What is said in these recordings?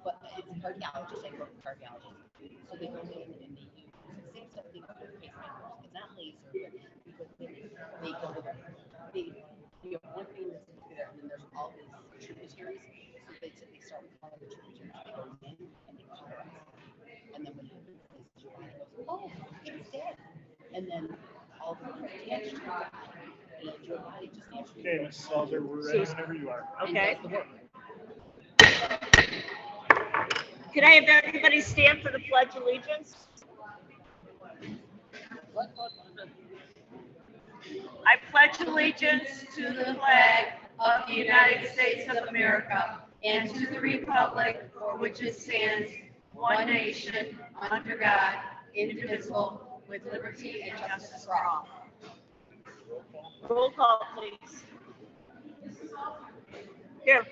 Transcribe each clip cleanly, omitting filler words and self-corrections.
but it's a cardiologist. I go to cardiologist. So they go in and they use the same stuff they go to the pacemakers. It's not laser, but because they go to they you have one thing that's supposed to be there, and then there's all these tributaries. So they start with one of the tributaries. They go in and they cauterize it. And then what happens is your body goes, oh, she's dead. And then all the blood attached to your body, and your body just naturally. Okay, Mrs. Salzer, we're ready whenever you are. Okay. Can I have everybody stand for the Pledge of Allegiance? I pledge allegiance to the flag of the United States of America and to the republic for which it stands, one nation, under God, indivisible, with liberty and justice for all. Roll call, please. Here.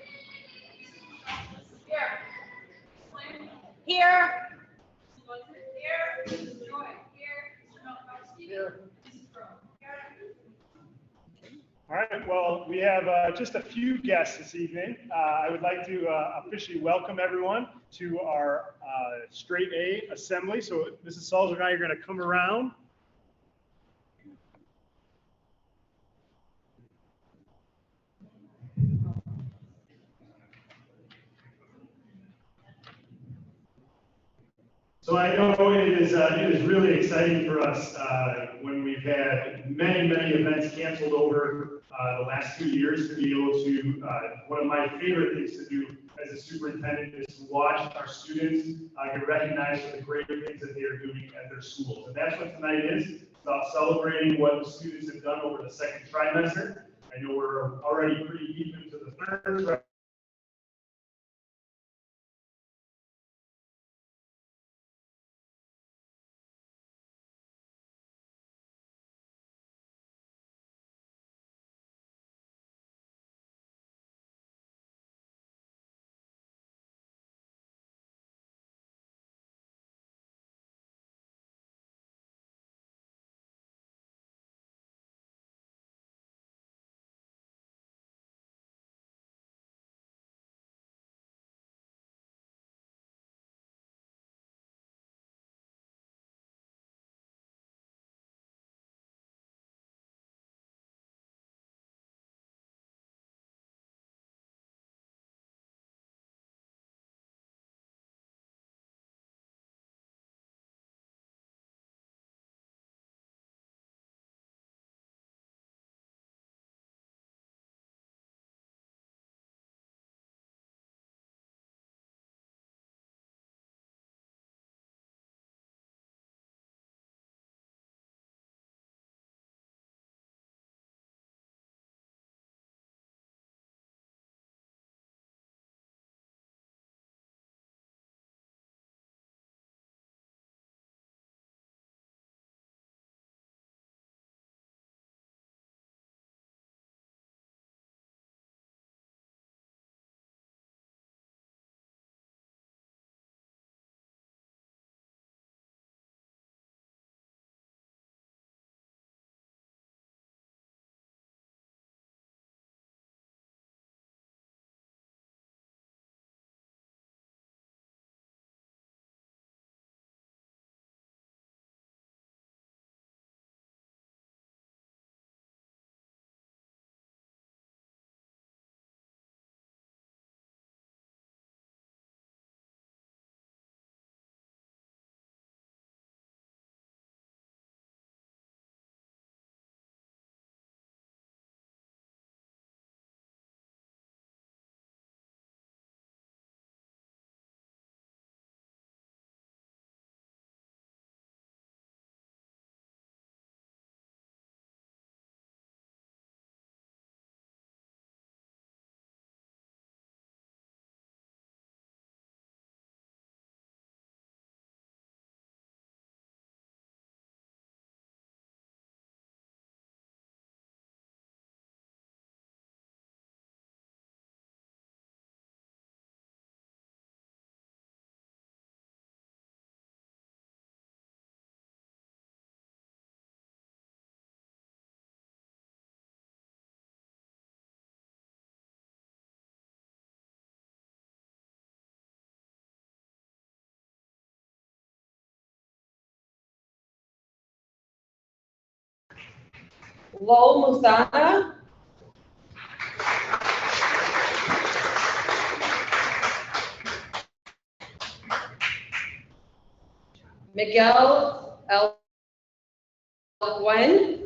Here. All right, well, we have just a few guests this evening. I would like to officially welcome everyone to our Straight A assembly. So Mrs. Salzer and I are going to come around. So I know it is really exciting for us when we've had many events canceled over the last 2 years to be able to, one of my favorite things to do as a superintendent is to watch our students get recognized for the great things that they are doing at their schools. And that's what tonight is. It's about celebrating what the students have done over the second trimester. I know we're already pretty deep into the third Lowell Musana. Miguel El Gwen.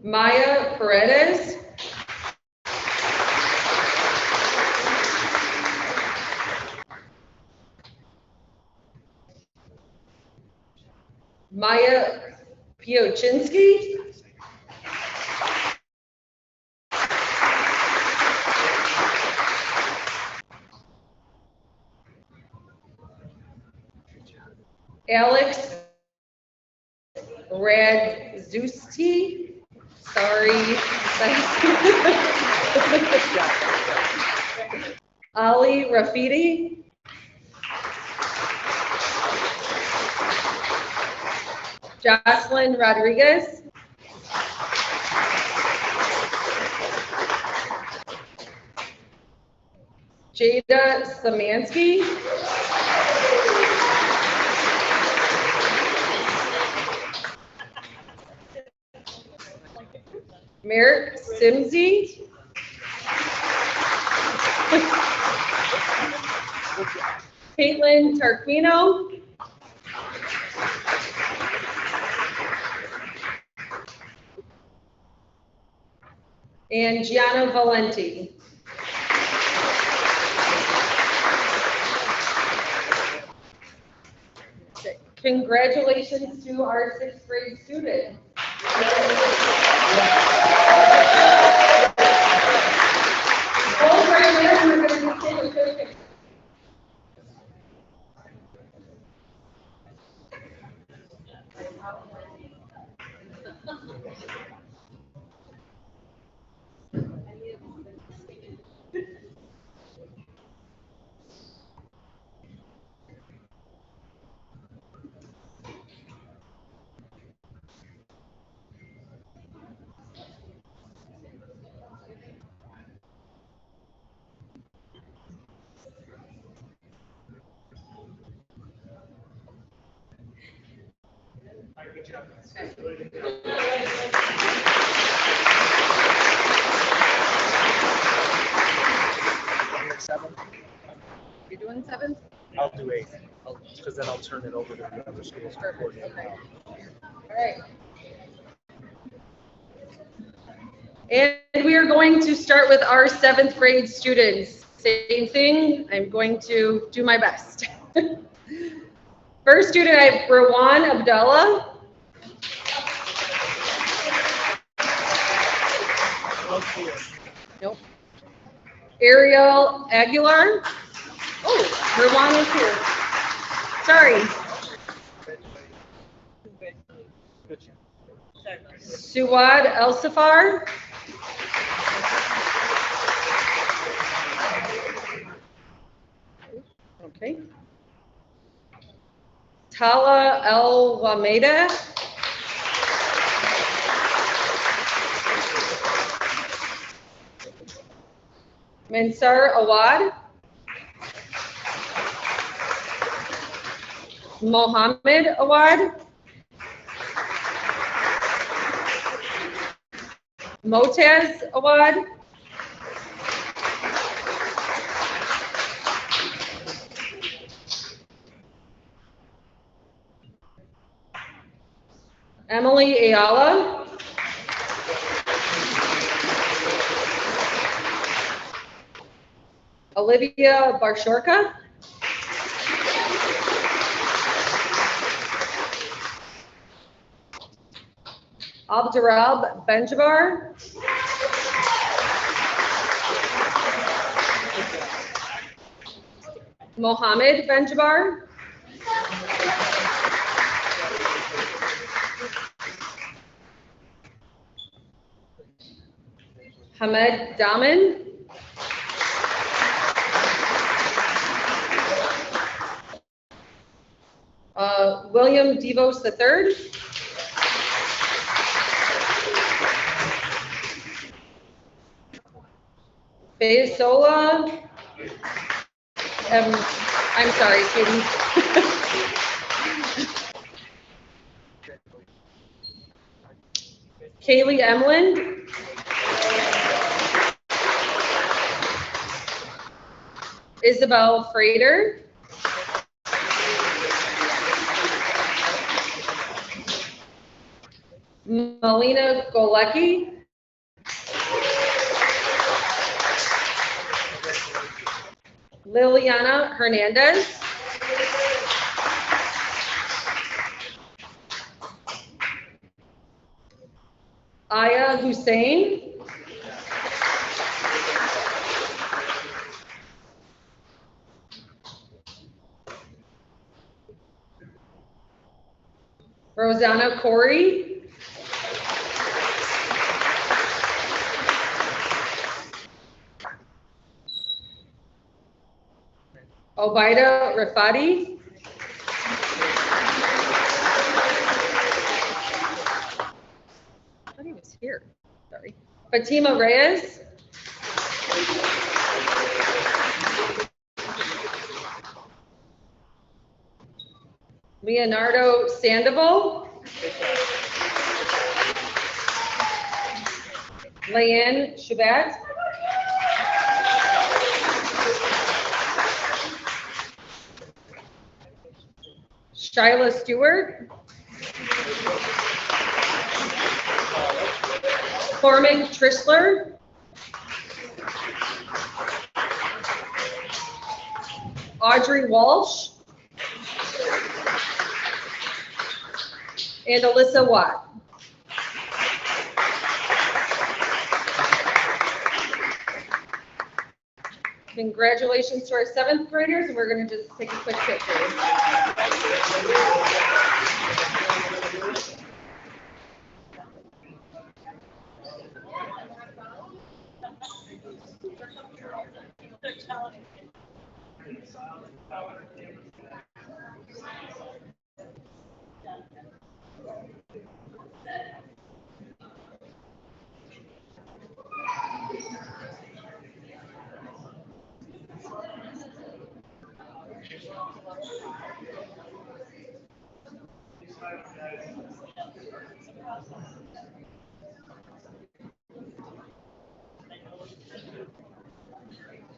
Maya Paredes. Maya Piochinsky. Alex Radzusti. Sorry. Ali Rafidi. Jocelyn Rodriguez. Jada Samansky. Merrick Simsey. Caitlin Tarquino. And Gianna Valenti. Congratulations to our 6th grade student. Hold right there, we're going to take a picture. Good job. Seven. You're doing 7th? I'll do 8, because then I'll turn it over to the other schools. to coordinate. Okay. All right. And we are going to start with our 7th grade students. Same thing, I'm going to do my best. First student, I have Rawan Abdullah. Nope. Ariel Aguilar. Oh, Rawan is here. Sorry. Suwad El-Safar. Okay. Tala El-Wameda. Mansar Awad. Mohammed Awad. Motaz Awad. Emily Ayala. Olivia Barshorka. Abdurrab Benjabar. Mohammed Benjabar. Hamed Daman. William Devos III. Beasola, I'm sorry, Katie. Kaylee Emlin. Isabel Frater. Melina Golecki. Liliana Hernandez. Aya Hussein. Rosanna Corey. Obaida Rafati. I thought he was here. Sorry. Fatima Reyes. Leonardo Sandoval. Leanne Shabbat. Shyla Stewart. Cormac Trishler. Audrey Walsh. And Alyssa Watt. Congratulations to our 7th graders, and we're going to just take a quick picture.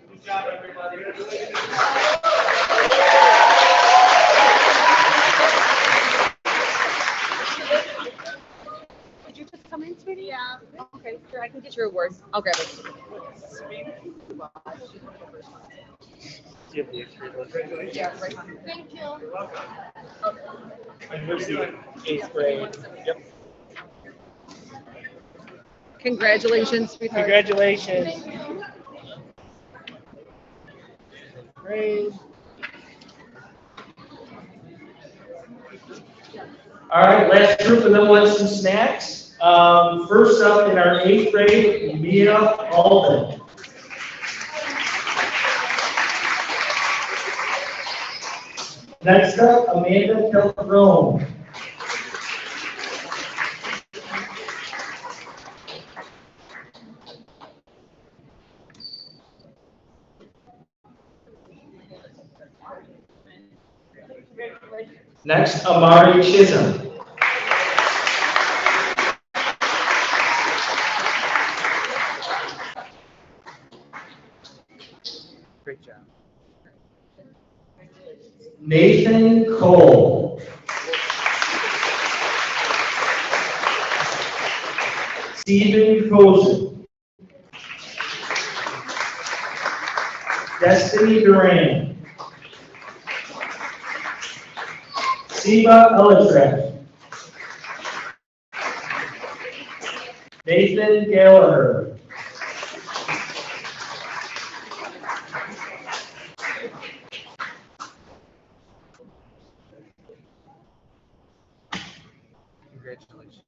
Good job, everybody. Did you just come in, sweetie? Yeah. Okay, sure, I can get your awards. I'll grab it. Yeah, right on. Thank you. And here's the 8th grade. Yep. Congratulations, sweetheart. Congratulations. Great. All right, last group, and then we'll have some snacks. First up in our 8th grade, Mia Alden. Next up, Amanda Calderon. Next, Amari Chisholm. Great job. Nathan Cole. Stephen Cozen. Destiny Duran. Siva Elizabeth. Nathan Gallagher. Congratulations.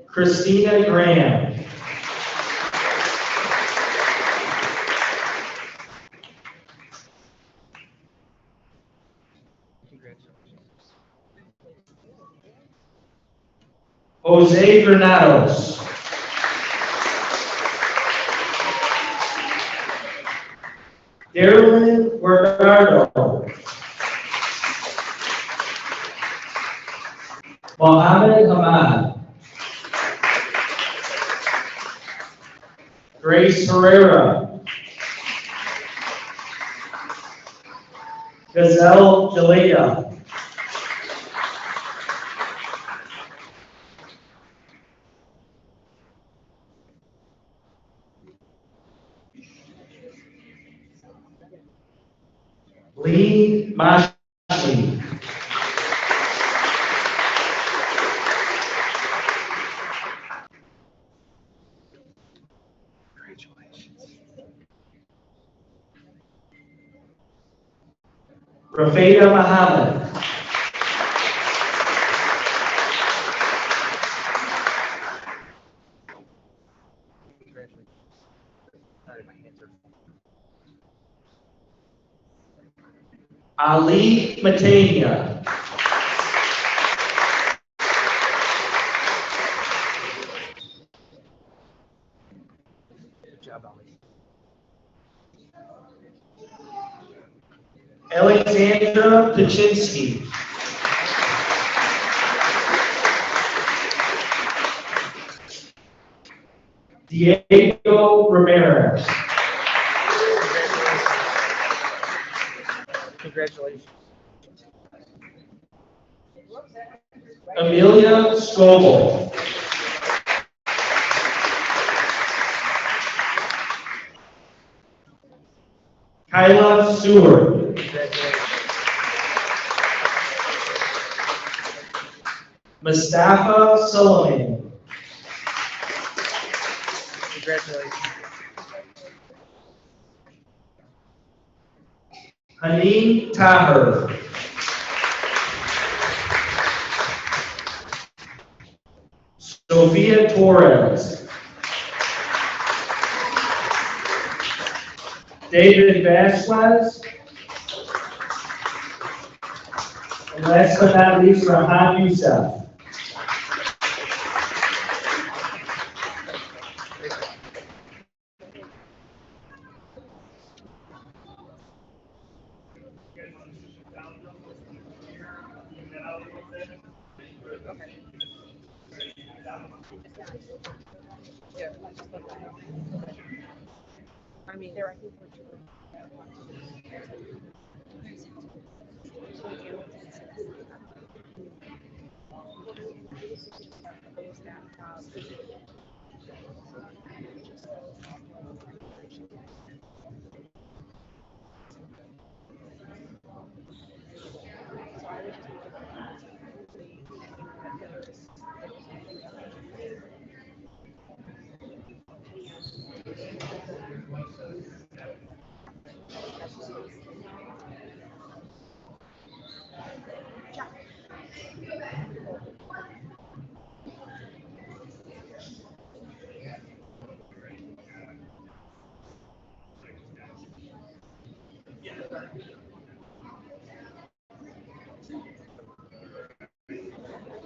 Christina Graham. Jose Granados. Darylyn Bernardo. Mohammed Hamad. Grace Herrera. Gazelle Jalea. Lee Mashi. Rafeda Muhammad. Ali Matania. Alexandra Paczynski. Diego Ramirez. Congratulations. Amelia Scoble. Kyla Seward. Congratulations. Mustafa Sullivan. Congratulations. Haneen Taher. Sofia Torres. David Vasquez. And last but not least, Rahan Youssef. I mean, there, I think we're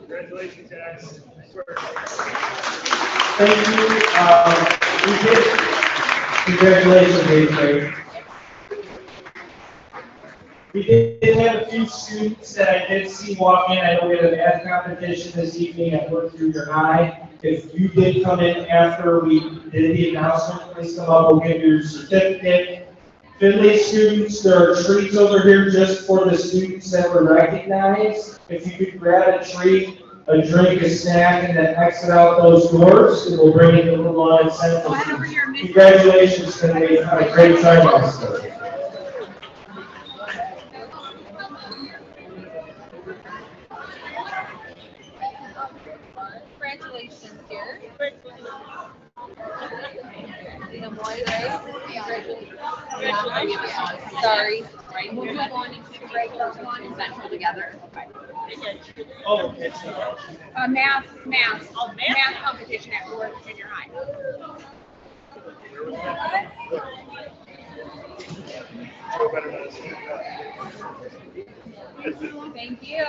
Congratulations, guys. Nice work. Thank you. Congratulations, eighth grade. We did have a few students that I did see walk in. I know we had a math competition this evening at Work Through Your High. If you did come in after we did the announcement, please come up. We'll give you your certificate. Finley students, there are treats over here just for the students that were recognized. If you could grab a treat, a drink, a snack, and then exit out those doors, and we'll bring in the little line center. Go ahead over here, Miss. Congratulations, Finley. Had a great time also. Congratulations, dear. Lena Moy, right? Congratulations. Sorry. right. We'll do one and two, right? First one and central together. Okay. Oh, it's Math competition at Worth Junior High. Thank you.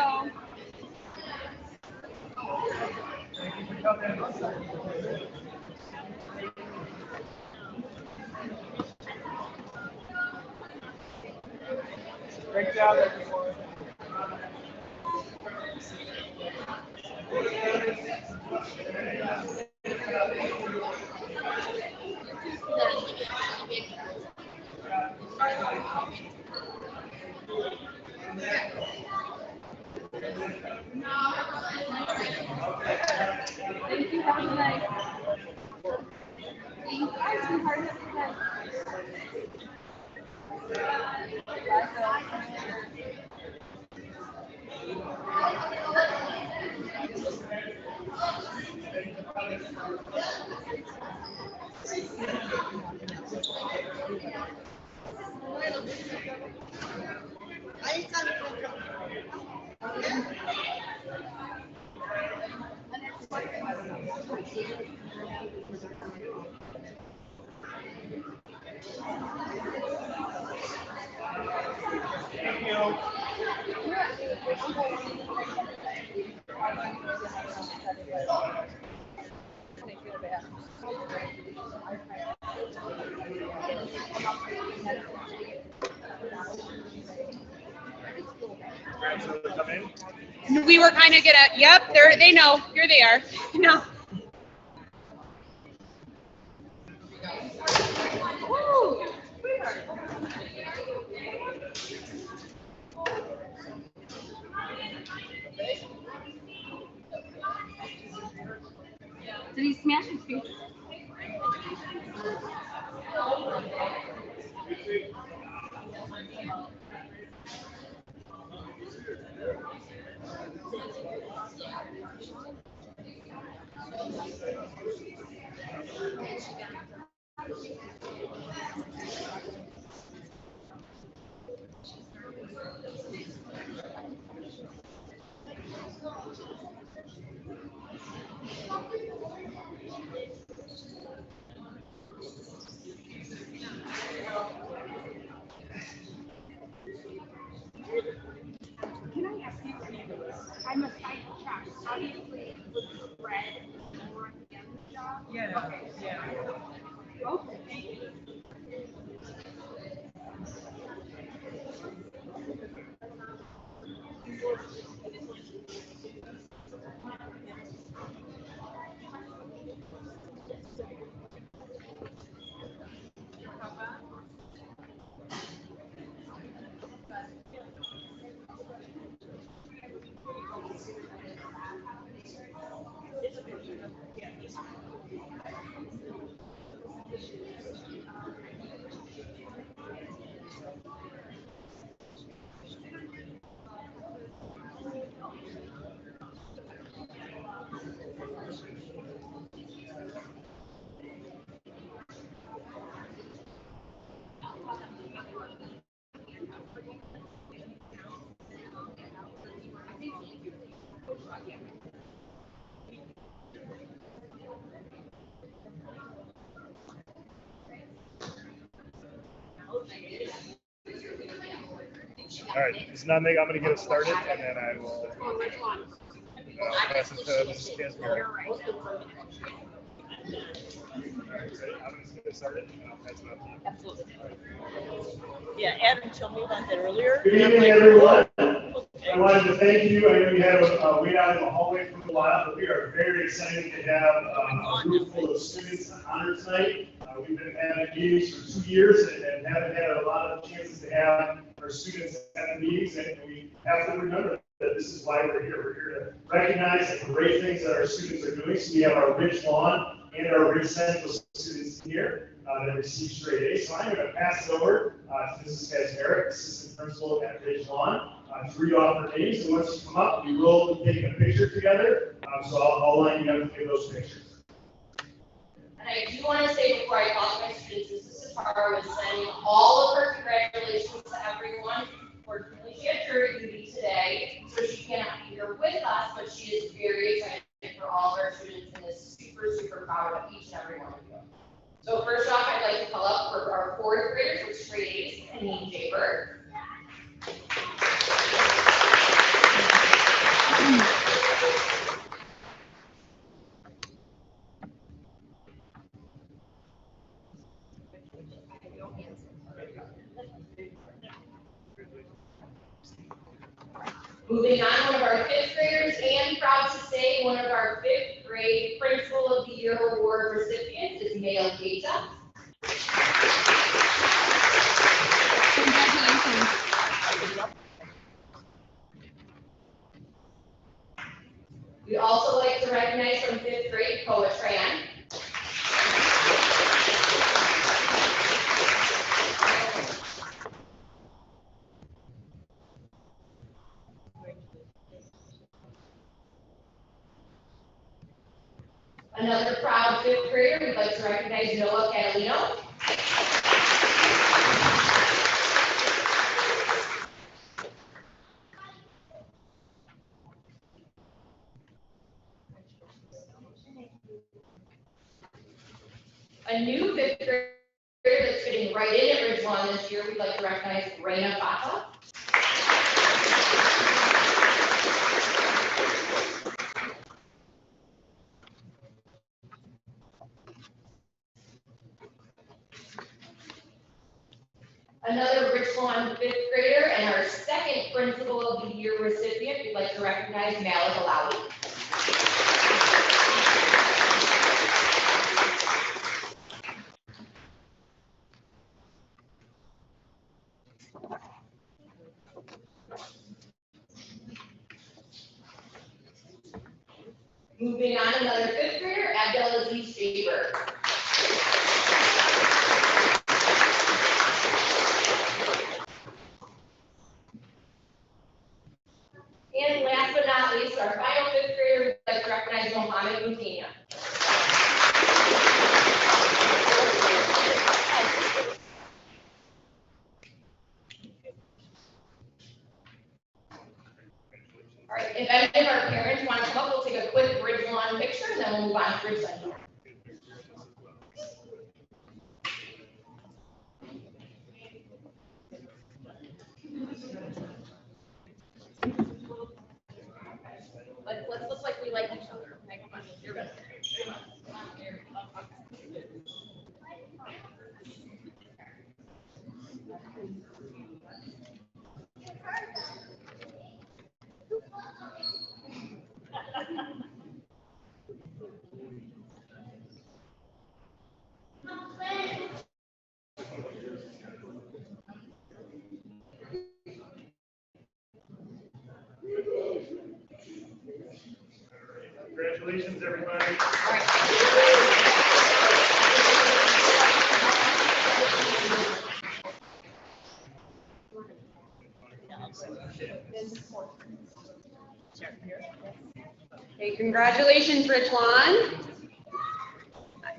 Great job, everyone. Thank you. Have a good night. Thank you, sweetheart. Have a good night. Thank you. So they come in. We were kind of yep, they know, here they are. No. Did he smash his face? Can I ask you, I'm a site check, obviously with the red more at the end of the job. Yeah, Okay. yeah. Okay, thank you. All right, Ms. Nundig, I'm going to get us started, and then I will pass it to Mrs. Casper. You're right. All right, ready? I'm going to get started, and I'll pass it up to you. Absolutely. Yeah, Adam told me about that earlier. Good evening, everyone. I wanted to thank you. I know you had a wait out in the hallway for a while, but we are very excited to have a group full of students on honor tonight. We've been having meetings for 2 years and haven't had a lot of chances to have our students at the meetings, and we have to remember that this is why we're here. We're here to recognize the great things that our students are doing. So we have our Ridge Lawn and our Ridge Central students here that receive straight A's. So I'm going to pass it over to Mrs. Kazmarek, assistant principal at Ridge Lawn, to read off their names. And once you come up, we will be taking a picture together. So I'll line you up to give those pictures. And I do want to say before I call my students, Mrs. Safar was sending all of her congratulations to everyone. Fortunately, she had jury duty today, so she cannot be here with us, but she is very excited for all of our students and is super, super proud of each and every one of you. So first off, I'd like to call up for our fourth graders with straight A's, Annie Jaber. Moving on, one of our fifth graders, and proud to say, one of our fifth grade Principal of the Year Award recipients is Mail Keita. Congratulations. We'd also like to recognize from fifth grade, Koa Tran. Another proud fifth grader, we'd like to recognize Noah Catalino. A new fifth grader that's fitting right in at Ridgelawn this year, we'd like to recognize Reina Bata. Another Richland fifth grader and our second Principal of the Year recipient, we'd like to recognize Malik Alawi. Moving on, another fifth grader, Abdelaziz Faber. And last but not least, our final fifth grader, we'd like to recognize Mohammed Moutinha. All right, if any of our parents want to come up, we'll take a quick Ridgelawn picture, and then we'll move on to Ridgelawn. Let's look like we like each other. Okay, come on, you're good. Congratulations, everybody. All right. Okay, congratulations, Ridgelawn.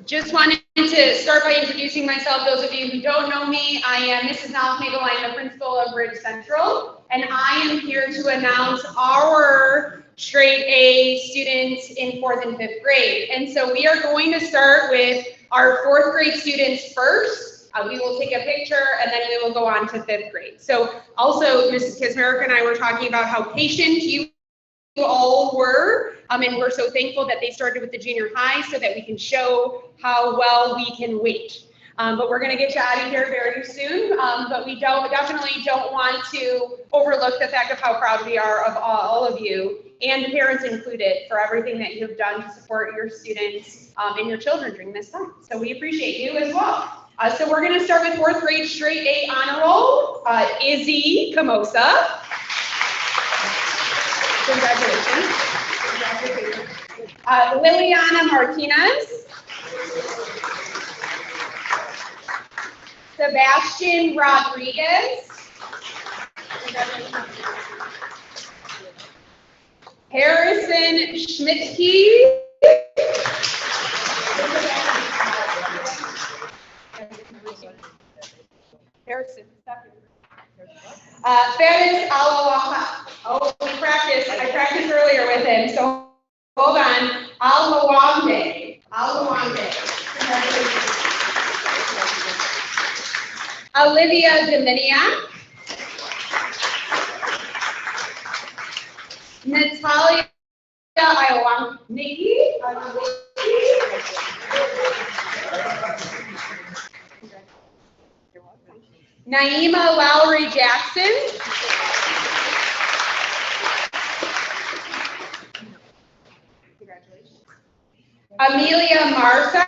Just wanted to start by introducing myself. Those of you who don't know me, I am Mrs. Nalknagel. I'm the principal of Ridge Central, and I am here to announce our straight A students in 4th and 5th grade. And so we are going to start with our 4th grade students first. We will take a picture and then we will go on to 5th grade. So also, Mrs. Kismarek and I were talking about how patient you all were, and we're so thankful that they started with the junior high so that we can show how well we can wait. But we're going to get you out of here very soon. But we definitely don't want to overlook the fact of how proud we are of all of you, and parents included, for everything that you have done to support your students and your children during this time. So we appreciate you as well. So we're going to start with 4th grade straight A honor roll, Izzy Camosa. Congratulations. Liliana Martinez. Sebastian Rodriguez. Harrison Schmidtke. Harrison. Faris Alawaha. Oh, I practiced earlier with him, so hold on. Alawande. Olivia Dominiak. Natalia Iwaniki. Naima Lowry Jackson. Amelia Marsa.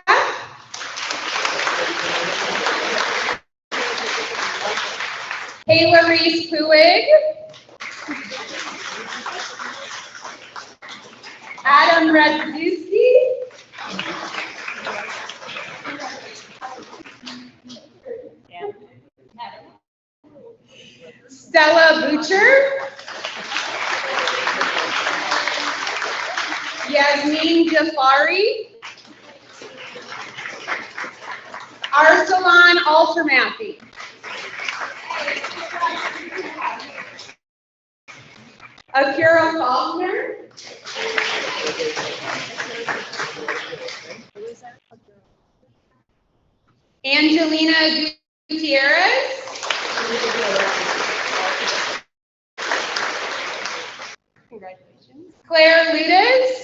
Kayla Reese Puig. Adam Radzewski. Stella Butcher. Yasmin Jafari. Arsalan Altermathy. Akira Faulkner. Angelina Gutierrez. Congratulations. Claire Ludes.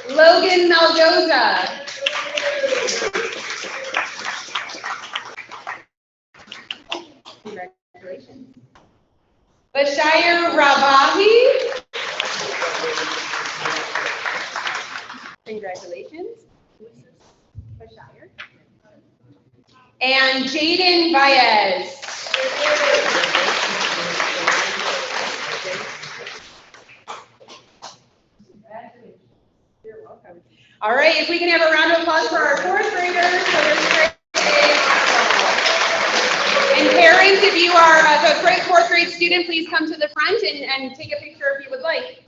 Logan Maldoza. Congratulations. Bashir Rabahi. Congratulations. Bashir. And Jaden Baez. You're welcome. All right, if we can have a round of applause for our fourth graders for their straight A. And parents, if you are a fourth grade student, please come to the front and take a picture if you would like.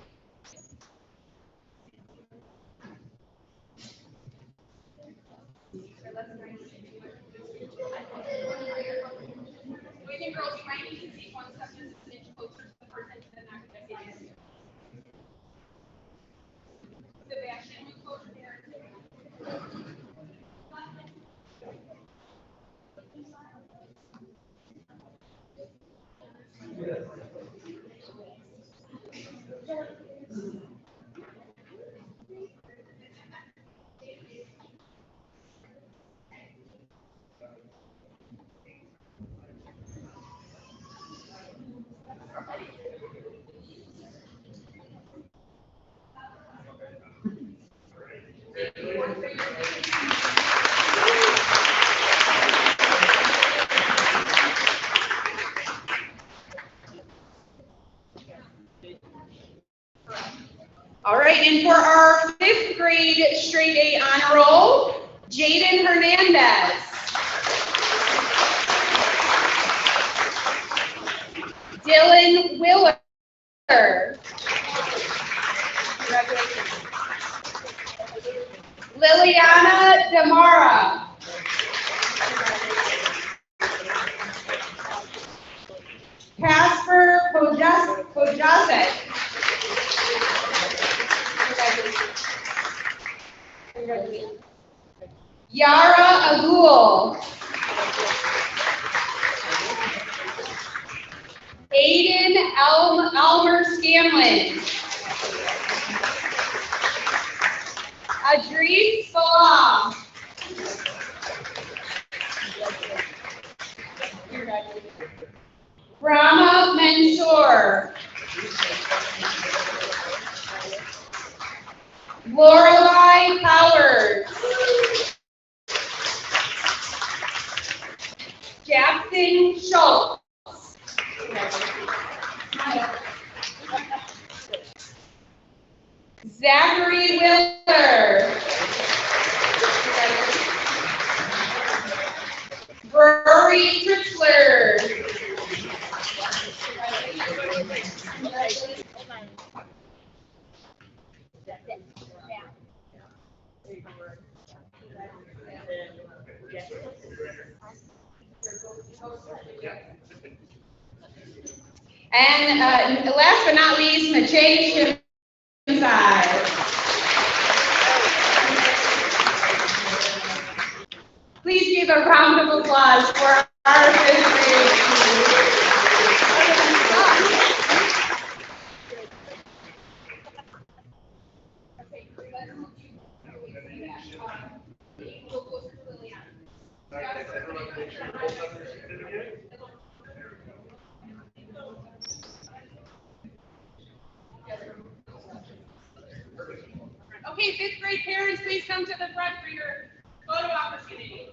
Girls, you might need to take 1 step just an inch closer to the person and not going to get you. Sebastian, move closer there. All right, and for our 5th grade straight A honor roll, Jaden Hernandez. Dylan Willer. Congratulations. Liliana Damara. Casper Kojasek. Congratulations. Yara Agul. Aiden Elmer Scanlon. Adris Salam. Brahma Mansour. Lorelei Powers. Jackson Schultz. Zachary Willer. Rory Tritzler. And last but not least, Majay Shimzai. Please give a round of applause for our 5th grade team. Okay, fifth grade parents, please come to the front for your photo opportunity.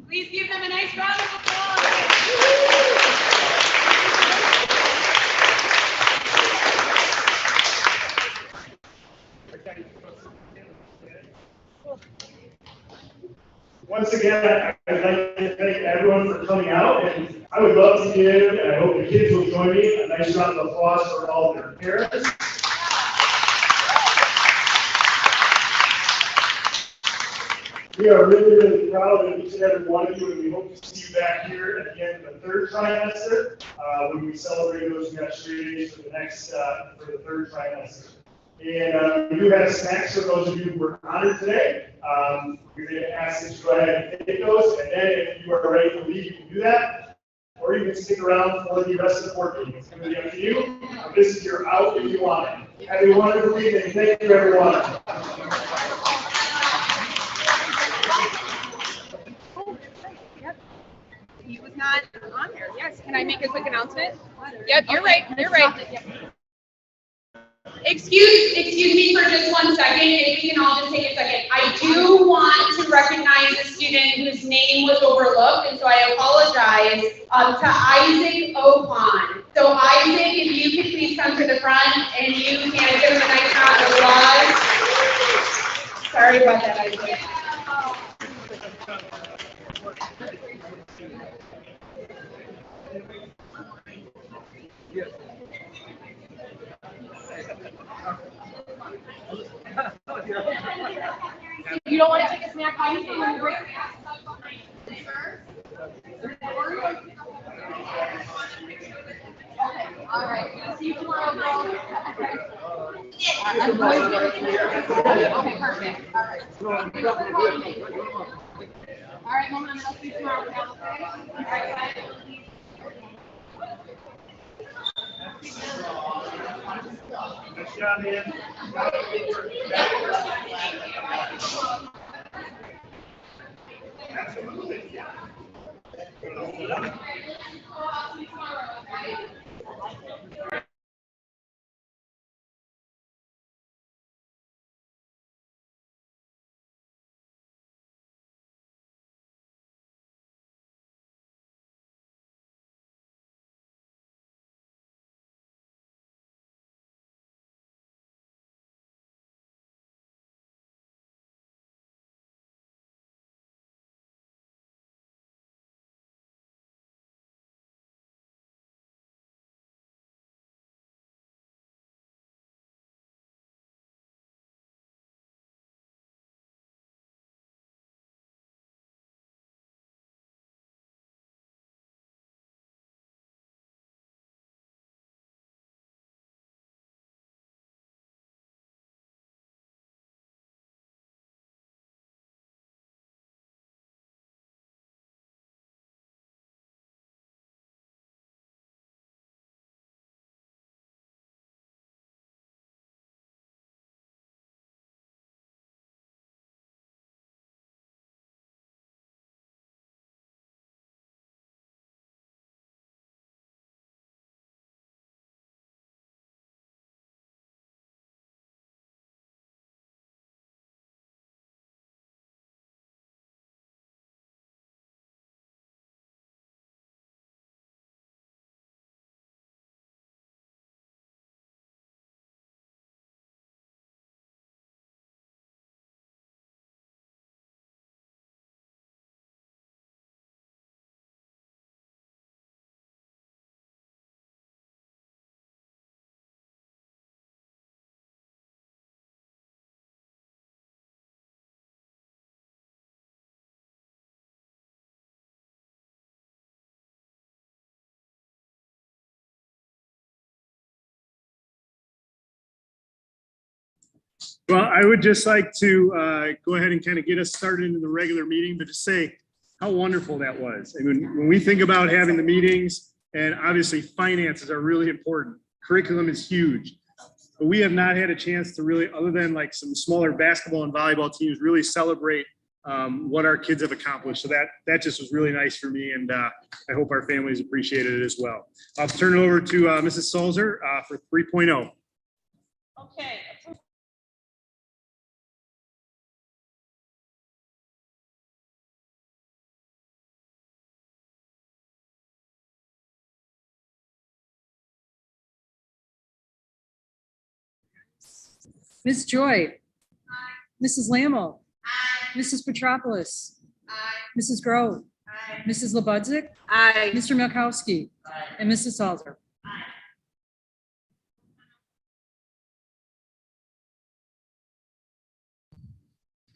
Please give them a nice round of applause. Once again, I'd like to thank everyone for coming out, and I would love to give, and I hope the kids will join me, a nice round of applause for all their parents. We are really, really proud of each and every one of you, and we hope to see you back here at the end of the third trimester, when we celebrate those who got straight A's for the next, for the third trimester. And we do have snacks for those of you who were honored today. We're going to ask that you go ahead and take those, and then if you are ready to leave, you can do that. Or you can stick around for the rest of the board meeting. It's going to be up to you. This is your out if you want it. Have a wonderful evening. Thank you, everyone. He was not on there. Yes, can I make a quick announcement? Yep, you're right, you're right. Excuse me for just 1 second, if we can all just take a second. I do want to recognize a student whose name was overlooked, and so I apologize, to Isaac Opon. So Isaac, if you could please come to the front and you can give him a nice round of applause. Sorry about that, Isaac. You don't want to take a snack by you when you break? All right. See you tomorrow, girl. Okay, perfect. All right. All right, Mom, I'll see you tomorrow. Okay? All right, bye. Nice job, man. Well, I would just like to go ahead and kind of get us started into the regular meeting, but just say how wonderful that was. I mean, when we think about having the meetings, and obviously finances are really important, curriculum is huge. but we have not had a chance to really, other than like some smaller basketball and volleyball teams, really celebrate what our kids have accomplished. So that just was really nice for me, and I hope our families appreciated it as well. I'll turn it over to Mrs. Sulzer for 3.0. Okay. Ms. Joy. Mrs. Lammle. Mrs. Petropoulos. Mrs. Grove. Mrs. Labudzik. Aye. Mr. Milkowski. And Mrs. Salter.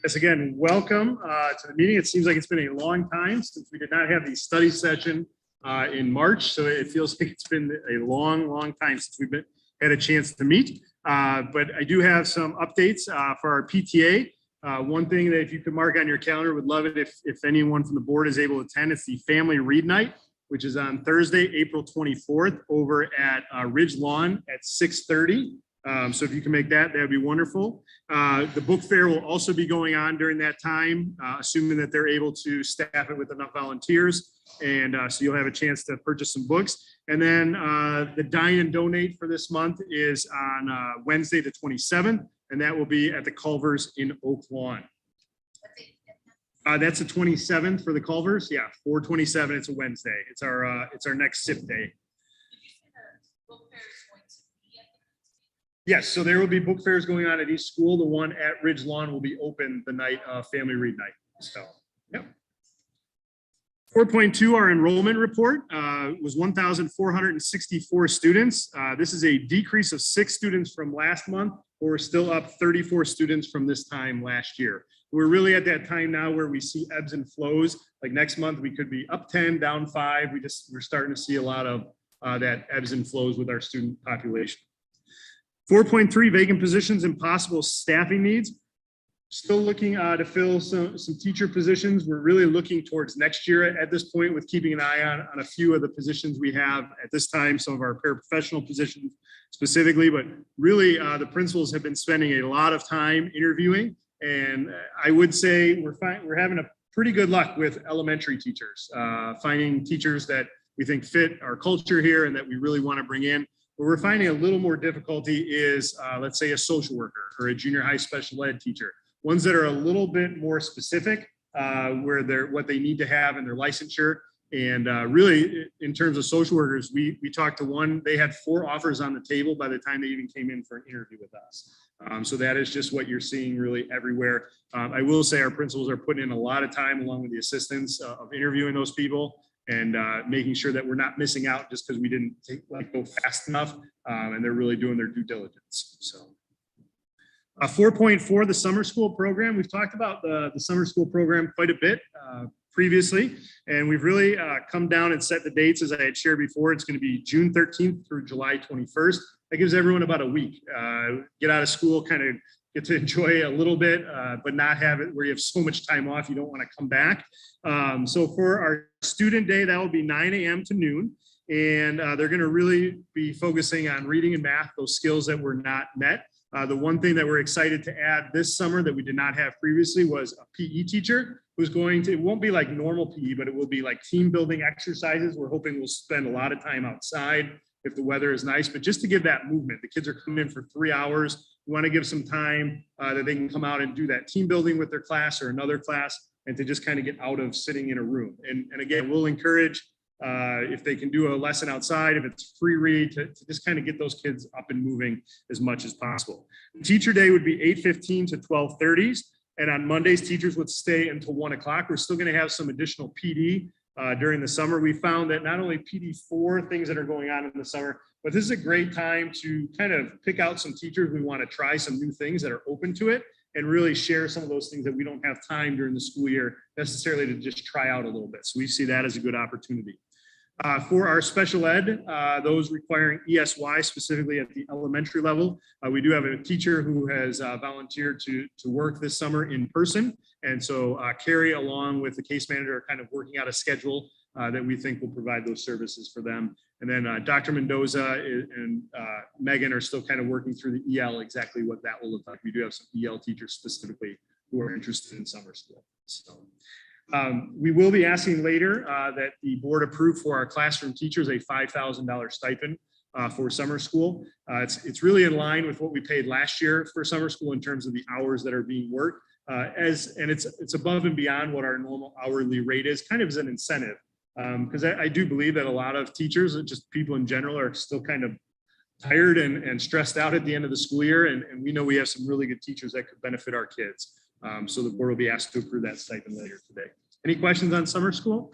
Yes, again, welcome to the meeting. It seems like it's been a long time since we did not have the study session in March, so it feels like it's been a long, long time since we've had a chance to meet. But I do have some updates for our PTA. One thing that if you could mark on your calendar, would love it if anyone from the board is able to attend. It's the Family Read Night, which is on Thursday, April 24th over at Ridge Lawn at 6:30. So if you can make that, that'd be wonderful. The book fair will also be going on during that time, assuming that they're able to staff it with enough volunteers. And so you'll have a chance to purchase some books. And then the Dine and Donate for this month is on Wednesday, the 27th, and that will be at the Culvers in Oak Lawn. That's the 27th for the Culvers. Yeah, 4/27. It's a Wednesday. It's our next SIP day. Yes, so there will be book fairs going on at each school. The one at Ridge Lawn will be open the night of Family Read Night. So, yep. 4.2, our enrollment report was 1,464 students. This is a decrease of 6 students from last month, but we're still up 34 students from this time last year. We're really at that time now where we see ebbs and flows. Like next month, we could be up 10, down 5. We're starting to see a lot of that ebbs and flows with our student population. 4.3, vacant positions and possible staffing needs. Still looking to fill some teacher positions. We're really looking towards next year at this point, with keeping an eye on a few of the positions we have at this time, some of our paraprofessional positions specifically, but really the principals have been spending a lot of time interviewing. And I would say we're having a pretty good luck with elementary teachers, finding teachers that we think fit our culture here and that we really want to bring in. Where we're finding a little more difficulty is, let's say, a social worker or a junior high special ed teacher. Ones that are a little bit more specific, where what they need to have in their licensure. And really, in terms of social workers, we talked to one. They had 4 offers on the table by the time they even came in for an interview with us. So that is just what you're seeing really everywhere. I will say our principals are putting in a lot of time, along with the assistants, of interviewing those people and making sure that we're not missing out just because we didn't go fast enough, and they're really doing their due diligence. So 4.4, the summer school program. We've talked about the summer school program quite a bit previously, and we've really come down and set the dates as I had shared before. It's going to be June 13th through July 21st. That gives everyone about a week. Get out of school, kind of get to enjoy a little bit, but not have it where you have so much time off you don't want to come back. So for our student day, that will be 9 a.m. to noon. And they're going to really be focusing on reading and math, those skills that were not met. The one thing that we're excited to add this summer that we did not have previously was a PE teacher who's going to, it won't be like normal PE, but it will be like team building exercises. We're hoping we'll spend a lot of time outside if the weather is nice, but just to give that movement. The kids are coming in for 3 hours. We want to give some time that they can come out and do that team building with their class or another class, and to just kind of get out of sitting in a room. And again, we'll encourage if they can do a lesson outside, if it's free read, to just kind of get those kids up and moving as much as possible. Teacher day would be 8:15 to 12:30. And on Mondays, teachers would stay until 1 o'clock. We're still going to have some additional PD during the summer. We found that not only PD for things that are going on in the summer, but this is a great time to kind of pick out some teachers. We want to try some new things that are open to it and really share some of those things that we don't have time during the school year necessarily to just try out a little bit. So we see that as a good opportunity. For our special ed, those requiring ESY, specifically at the elementary level, we do have a teacher who has volunteered to work this summer in person. And so Carrie, along with the case manager, are kind of working out a schedule that we think will provide those services for them. And then Dr. Mendoza and Megan are still kind of working through the EL, exactly what that will look like. We do have some EL teachers specifically who are interested in summer school. So we will be asking later that the board approve for our classroom teachers a $5,000 stipend for summer school. It's really in line with what we paid last year for summer school in terms of the hours that are being worked. And it's above and beyond what our normal hourly rate is, kind of as an incentive. Because I do believe that a lot of teachers and just people in general are still kind of tired and stressed out at the end of the school year. And we know we have some really good teachers that could benefit our kids. So the board will be asked to approve that stipend later today. Any questions on summer school?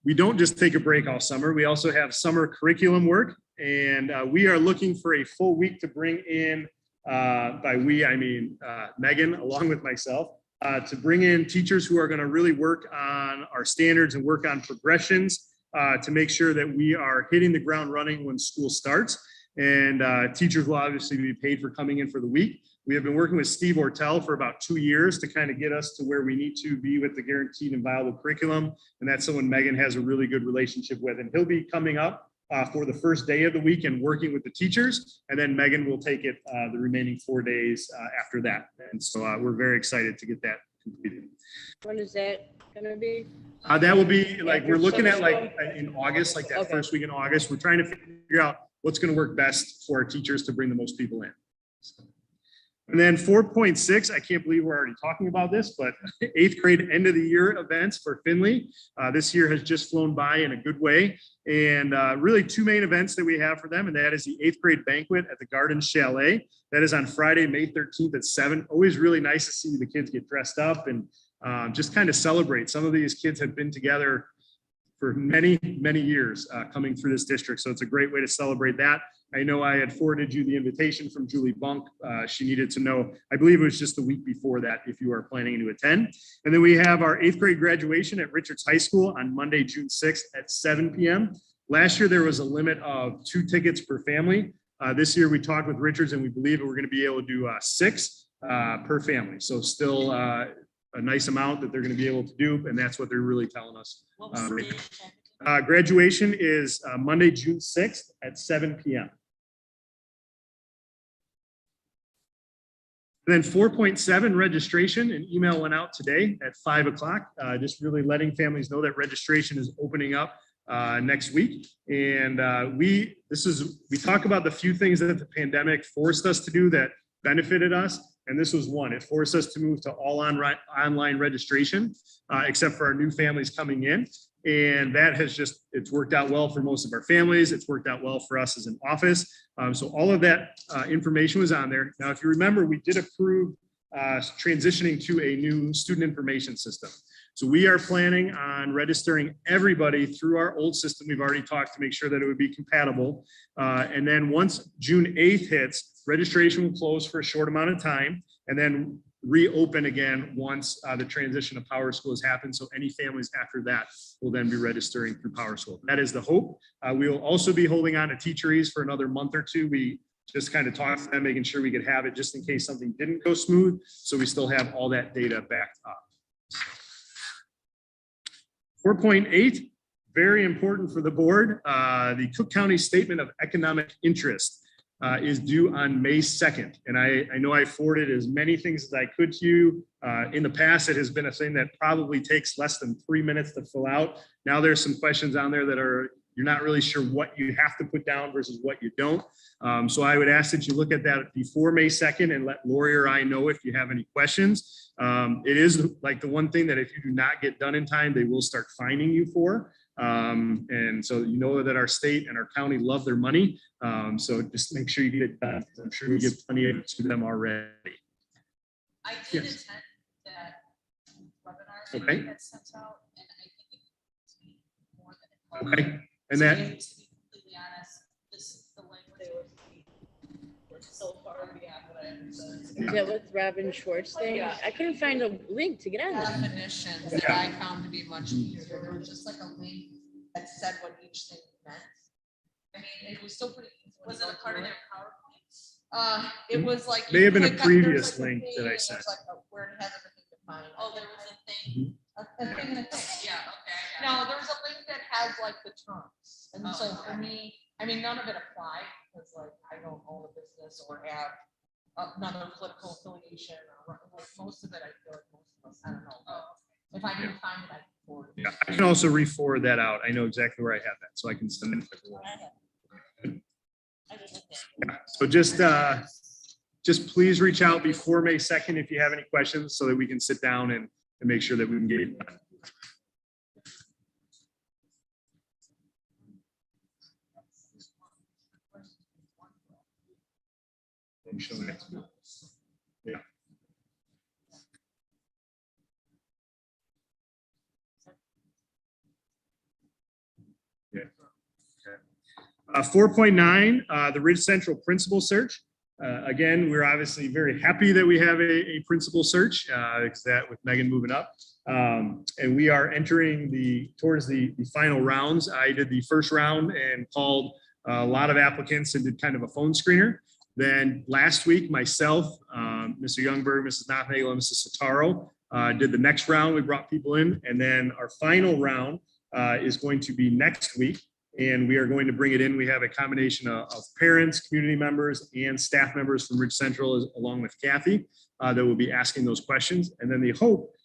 We don't just take a break all summer. We also have summer curriculum work. And we are looking for a full week to bring in, by we, I mean Megan, along with myself, to bring in teachers who are going to really work on our standards and work on progressions to make sure that we are hitting the ground running when school starts. And teachers will obviously be paid for coming in for the week. We have been working with Steve Ortel for about 2 years to kind of get us to where we need to be with the guaranteed and viable curriculum. And that's someone Megan has a really good relationship with. And he'll be coming up for the first day of the week and working with the teachers. And then Megan will take it the remaining 4 days after that. And so we're very excired to get that completed. When is that gonna be? That will be like, After we're looking at summer like in August, like that Okay. first week in August. We're trying to figure out what's going to work best for our teachers to bring the most people in. So. And then 4.6, I can't believe we're already talking about this, but 8th grade end of the year events for Findlay. This year has just flown by in a good way. And really 2 main events that we have for them, and that is the 8th grade banquet at the Garden Chalet. That is on Friday, May 13th at 7. Always really nice to see the kids get dressed up and just kind of celebrate. Some of these kids have been together for many, many years coming through this district. So it's a great way to celebrate that. I know I had forwarded you the invitation from Julie Bunk. She needed to know, I believe it was just the week before that, if you are planning to attend. And then we have our 8th grade graduation at Richards High School on Monday, June 6th at 7 p.m. Last year, there was a limit of 2 tickets per family. This year, we talked with Richards and we believe we're going to be able to do 6 per family. So still a nice amount that they're going to be able to do. And that's what they're really telling us. Graduation is Monday, June 6th at 7 p.m. And then 4.7 registration, an email went out today at 5 o'clock, just really letting families know that registration is opening up next week. And we talk about the few things that the pandemic forced us to do that benefited us. And this was one. It forced us to move to all online registration, except for our new families coming in. And that has it's worked out well for most of our families. It's worked out well for us as an office. So all of that information was on there. Now, if you remember, we did approve transitioning to a new student information system. So we are planning on registering everybody through our old system. We've already talked to make sure that it would be compatible. And then once June 8th hits, registration will close for a short amount of time and then reopen again once the transition to Power School has happened. So any families after that will then be registering through Power School. That is the hope. We will also be holding on to Teacheries for another month or two. We just kind of talked to them, making sure we could have it just in case something didn't go smooth. So we still have all that data backed up. 4.8, very important for the board. The Cook County Statement of Economic Interest is due on May 2nd. And I know I forwarded as many things as I could to you. In the past, it has been a thing that probably takes less than 3 minutes to fill out. Now there's some questions on there that you're not really sure what you have to put down versus what you don't. So I would ask that you look at that before May 2nd and let Lori or I know if you have any questions. It is like the one thing that if you do not get done in time, they will start fining you for. And so you know that our state and our county love their money. So just make sure you get it done. I'm sure we give plenty of it to them already. I did Yes. attend that webinar that Okay. you had sent out, and I think it was more than it helped. Okay. And So, that, to be completely honest, the language. So far beyond what I understood. Is that with Robin Schwartz thing? I couldn't find a link to get on there. Definitions that I found to be much easier. There was just like a link that said what each thing meant. I mean, it was still pretty easy. Was it a part of their PowerPoint? It was like. May have been a you click on- there's previous like link that I page, sent. there's like where it has everything defined. Oh, there was a thing. a thing and a thing. Yeah, okay. No, there's a link that has like the terms. And so for me, I mean, none of it applied because like I don't own a business or have another political affiliation or like most of it, I feel like most of us, I don't know. If I can find it, I can forward it. Yeah, I can also re-forward that out. I know exactly where I have that, so I can send it. to everyone. Yeah, so just please reach out before May 2nd if you have any questions so that we can sit down and make sure that we can get it done. Yeah. Yeah. Okay. 4.9, the Ridge Central principal search. Again, we're obviously very happy that we have a principal search, because that with Megan moving up. And we are entering towards the final rounds. I did the first round and called a lot of applicants and did kind of a phone screener. Then last week, myself, Mr. Youngberg, Mrs. Nothnagel, and Mrs. Sotaro did the next round. We brought people in. And then our final round is going to be next week. And we are going to bring it in. We have a combination of parents, community members, and staff members from Ridge Central, along with Kathy, that will be asking those questions. And then the hope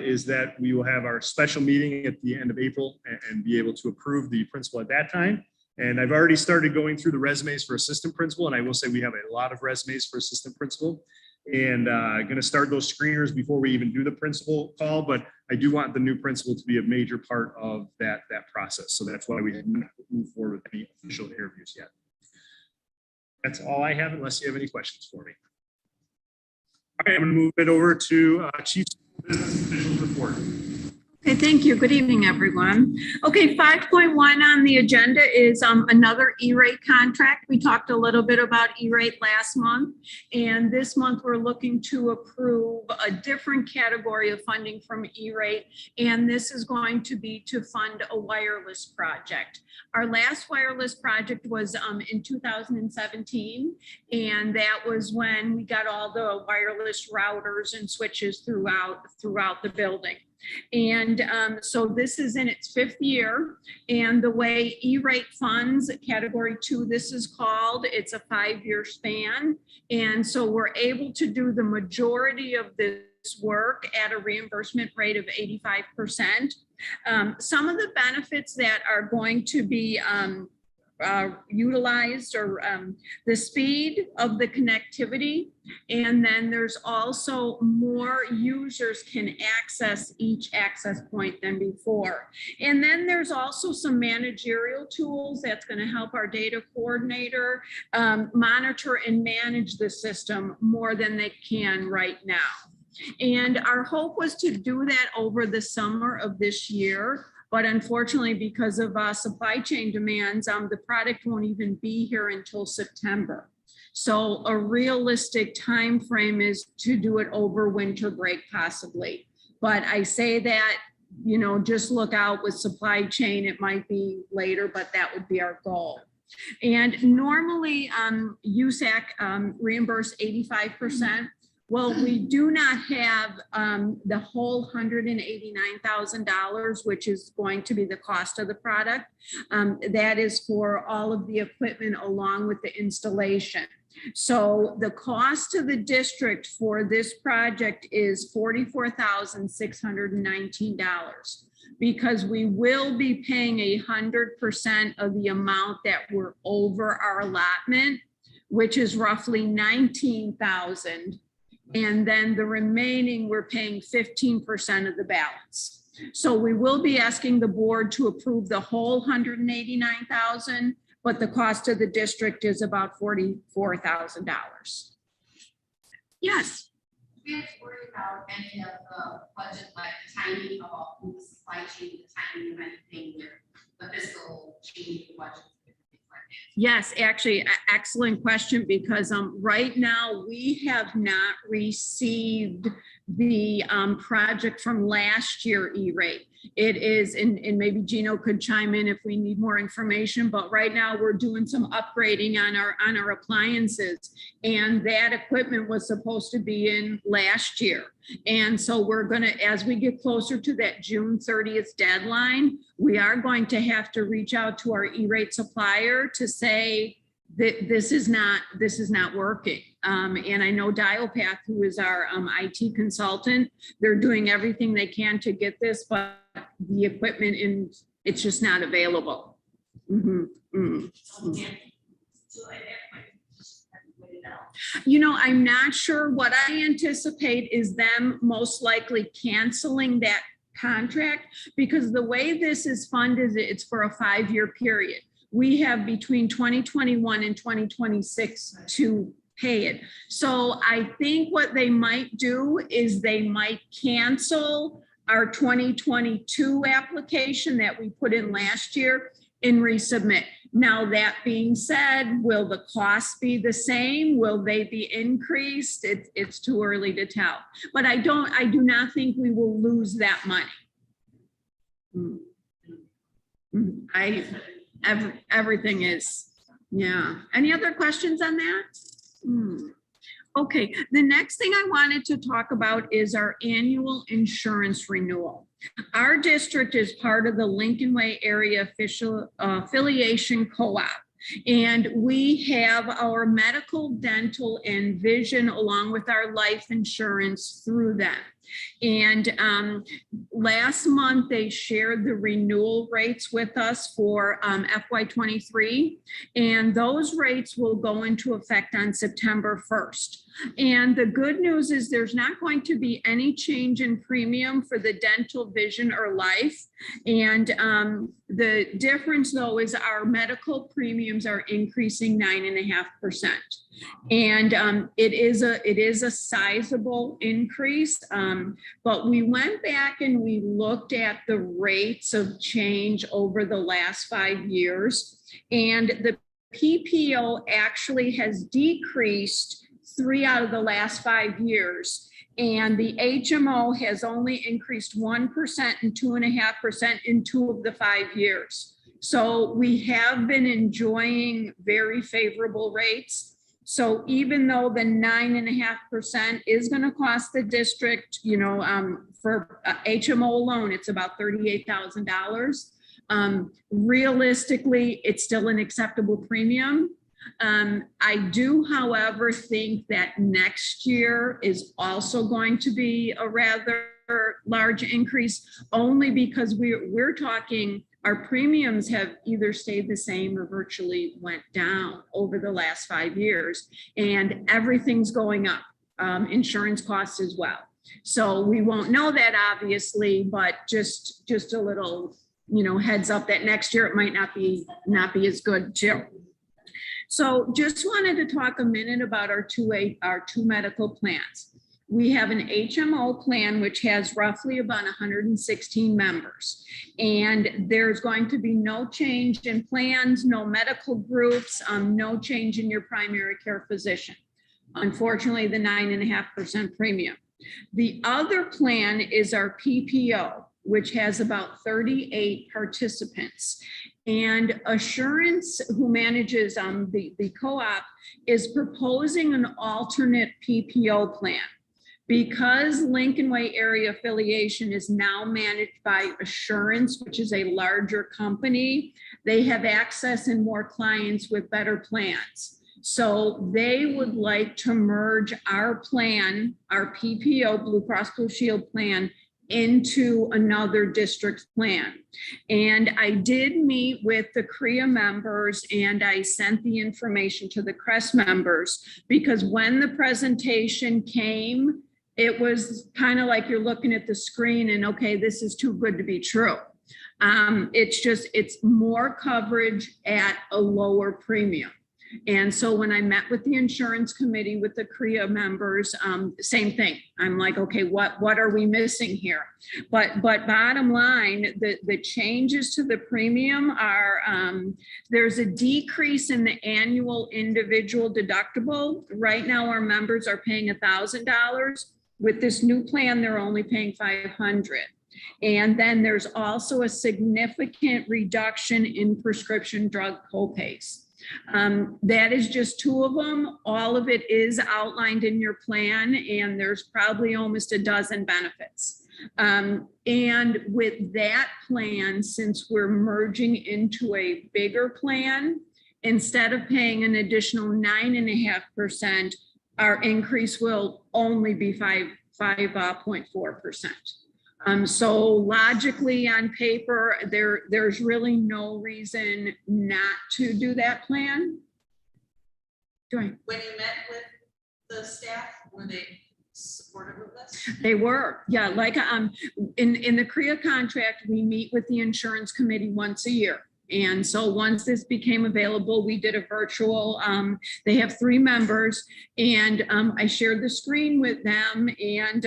is that we will have our special meeting at the end of April and be able to approve the principal at that time. And I've already started going through the resumes for assistant principal, and I will say we have a lot of resumes for assistant principal. And going to start those screeners before we even do the principal call, but I do want the new principal to be a major part of that process. So that's why we haven't moved forward with any official interviews yet. That's all I have, unless you have any questions for me. All right, I'm going to move it over to Chief Business Officials Report. Okay, thank you. Good evening, everyone. Okay, 5.1 on the agenda is another E-rate contract. We talked a little bit about E-rate last month, and this month we're looking to approve a different category of funding from E-rate, and this is going to be to fund a wireless project. Our last wireless project was in 2017, and that was when we got all the wireless routers and switches throughout the building. And so this is in its 5th year, and the way E-rate funds category 2, this is called, it's a 5-year span. And so we're able to do the majority of this work at a reimbursement rate of 85%. Some of the benefits that are going to be utilized or the speed of the connectivity, and then there's also more users can access each access point than before. And then there's also some managerial tools that's going to help our data coordinator monitor and manage the system more than they can right now. And our hope was to do that over the summer of this year. But unfortunately, because of supply chain demands, the product won't even be here until September. So a realistic time frame is to do it over winter break possibly. But I say that, you know, just look out with supply chain. It might be later, but that would be our goal. And normally USAC reimburse 85%. Well, we do not have the whole $189,000, which is going to be the cost of the product. That is for all of the equipment along with the installation. So the cost to the district for this project is $44,619, because we will be paying 100% of the amount that we're over our allotment, which is roughly $19,000. And then the remaining, we're paying 15% of the balance. So we will be asking the board to approve the whole $189,000, but the cost of the district is about $44,000. Yes. We have to worry about any of the budget, like the timing of the supply chain, the timing of anything with the fiscal change in budget. Yes, actually, excellent question, because right now we have not received the project from last year E-rate. It is, and maybe Gino could chime in if we need more information, but right now we're doing some upgrading on our appliances. And that equipment was supposed to be in last year. And so we're gonna, as we get closer to that June 30th deadline, we are going to have to reach out to our E-rate supplier to say that this is not working. And I know Dialpath, who is our IT consultant, they're doing everything they can to get this, but the equipment it's just not available. You know, I'm not sure. What I anticipate is them most likely canceling that contract, because the way this is funded, it's for a 5-year period. We have between 2021 and 2026 to pay it. So I think what they might do is they might cancel our 2022 application that we put in last year and resubmit. Now, that being said, will the costs be the same? Will they be increased? It's too early to tell. But I do not think we will lose that money. Everything is, yeah. Any other questions on that? Okay, the next thing I wanted to talk about is our annual insurance renewal. Our district is part of the Lincoln Way Area Affiliation Co-op, and we have our medical, dental, and vision along with our life insurance through them. And last month, they shared the renewal rates with us for FY23, and those rates will go into effect on September 1st. And the good news is there's not going to be any change in premium for the dental, vision, or life. And the difference, though, is our medical premiums are increasing 9.5%. And it is a sizable increase, but we went back and we looked at the rates of change over the last 5 years, and the PPO actually has decreased 3 out of the last 5 years, and the HMO has only increased 1% and 2.5% in 2 of the 5 years. So we have been enjoying very favorable rates. So even though the 9.5% is going to cost the district, you know, for HMO alone, it's about $38,000. Realistically, it's still an acceptable premium. I do, however, think that next year is also going to be a rather large increase, only because we're talking, our premiums have either stayed the same or virtually went down over the last 5 years, and everything's going up, insurance costs as well. So we won't know that obviously, but just a little, you know, heads up that next year it might not be as good too. So just wanted to talk a minute about our two medical plans. We have an HMO plan, which has roughly about 116 members. And there's going to be no change in plans, no medical groups, no change in your primary care physician. Unfortunately, the 9.5% premium. The other plan is our PPO, which has about 38 participants. And Assurance, who manages the co-op, is proposing an alternate PPO plan. Because Lincoln Way Area Affiliation is now managed by Assurance, which is a larger company, they have access and more clients with better plans. So they would like to merge our plan, our PPO, Blue Cross Blue Shield plan, into another district plan. And I did meet with the CREA members, and I sent the information to the CREST members, because when the presentation came, it was kind of like you're looking at the screen and, okay, this is too good to be true. It's more coverage at a lower premium. And so when I met with the insurance committee with the CREA members, same thing. I'm like, okay, what are we missing here? But bottom line, the changes to the premium are, there's a decrease in the annual individual deductible. Right now, our members are paying $1,000. With this new plan, they're only paying 500. And then there's also a significant reduction in prescription drug copays. That is just 2 of them. All of it is outlined in your plan, and there's probably almost a dozen benefits. And with that plan, since we're merging into a bigger plan, instead of paying an additional 9.5%, our increase will only be 5.4%. So logically on paper, there's really no reason not to do that plan. Go ahead. When you met with the staff, were they supportive of this? They were, yeah, like in the CREA contract, we meet with the insurance committee once a year. And so once this became available, we did a virtual, they have 3 members, and I shared the screen with them, and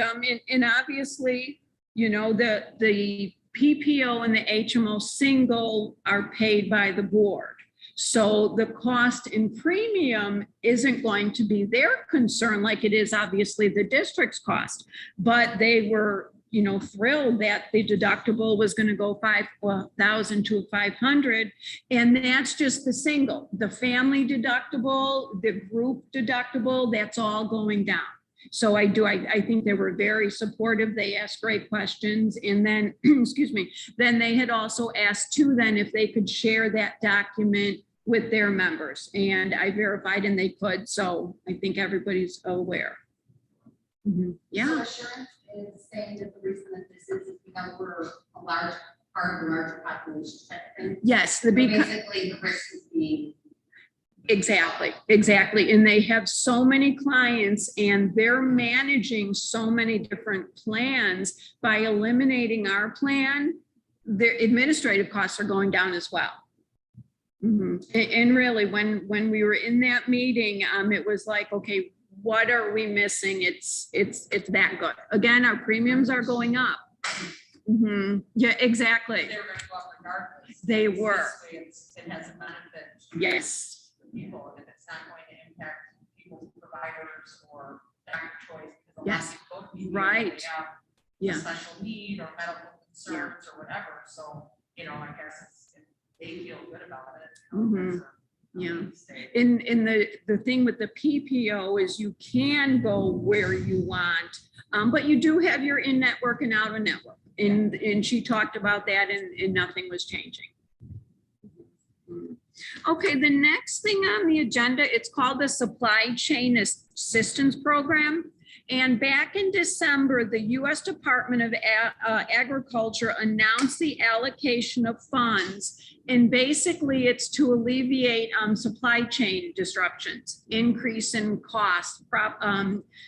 obviously, you know, the PPO and the HMO single are paid by the board. So the cost in premium isn't going to be their concern like it is obviously the district's cost, but they were, you know, thrilled that the deductible was going to go 5,000 to 500. And that's just the single. The family deductible, the group deductible, that's all going down. So I think they were very supportive. They asked great questions. And then, excuse me, then they had also asked too, then if they could share that document with their members. And I verified and they could. So I think everybody's aware. Yeah. So assurance is saying that the reason that this is because we're a large part of the larger population. And Yes. so basically the risk is being. Exactly. And they have so many clients and they're managing so many different plans. By eliminating our plan, their administrative costs are going down as well. And really, when we were in that meeting, it was like, okay, what are we missing? It's that good. Again, our premiums are going up. Yeah, exactly. They were going to go up regardless. They were. This way it has a benefit. Yes. People, and it's not going to impact people's providers or doctor choice. Because Yes. a lot of people Right. have Yeah. a special need or medical concerns or whatever. So, you know, I guess if they feel good about it. You know, that's a Yeah. mistake. In the thing with the PPO is you can go where you want, but you do have your in-network and out-of-network. And she talked about that and nothing was changing. Okay, the next thing on the agenda, it's called the Supply Chain Assistance Program. And back in December, the U.S. Department of Agriculture announced the allocation of funds. And basically it's to alleviate supply chain disruptions, increase in cost,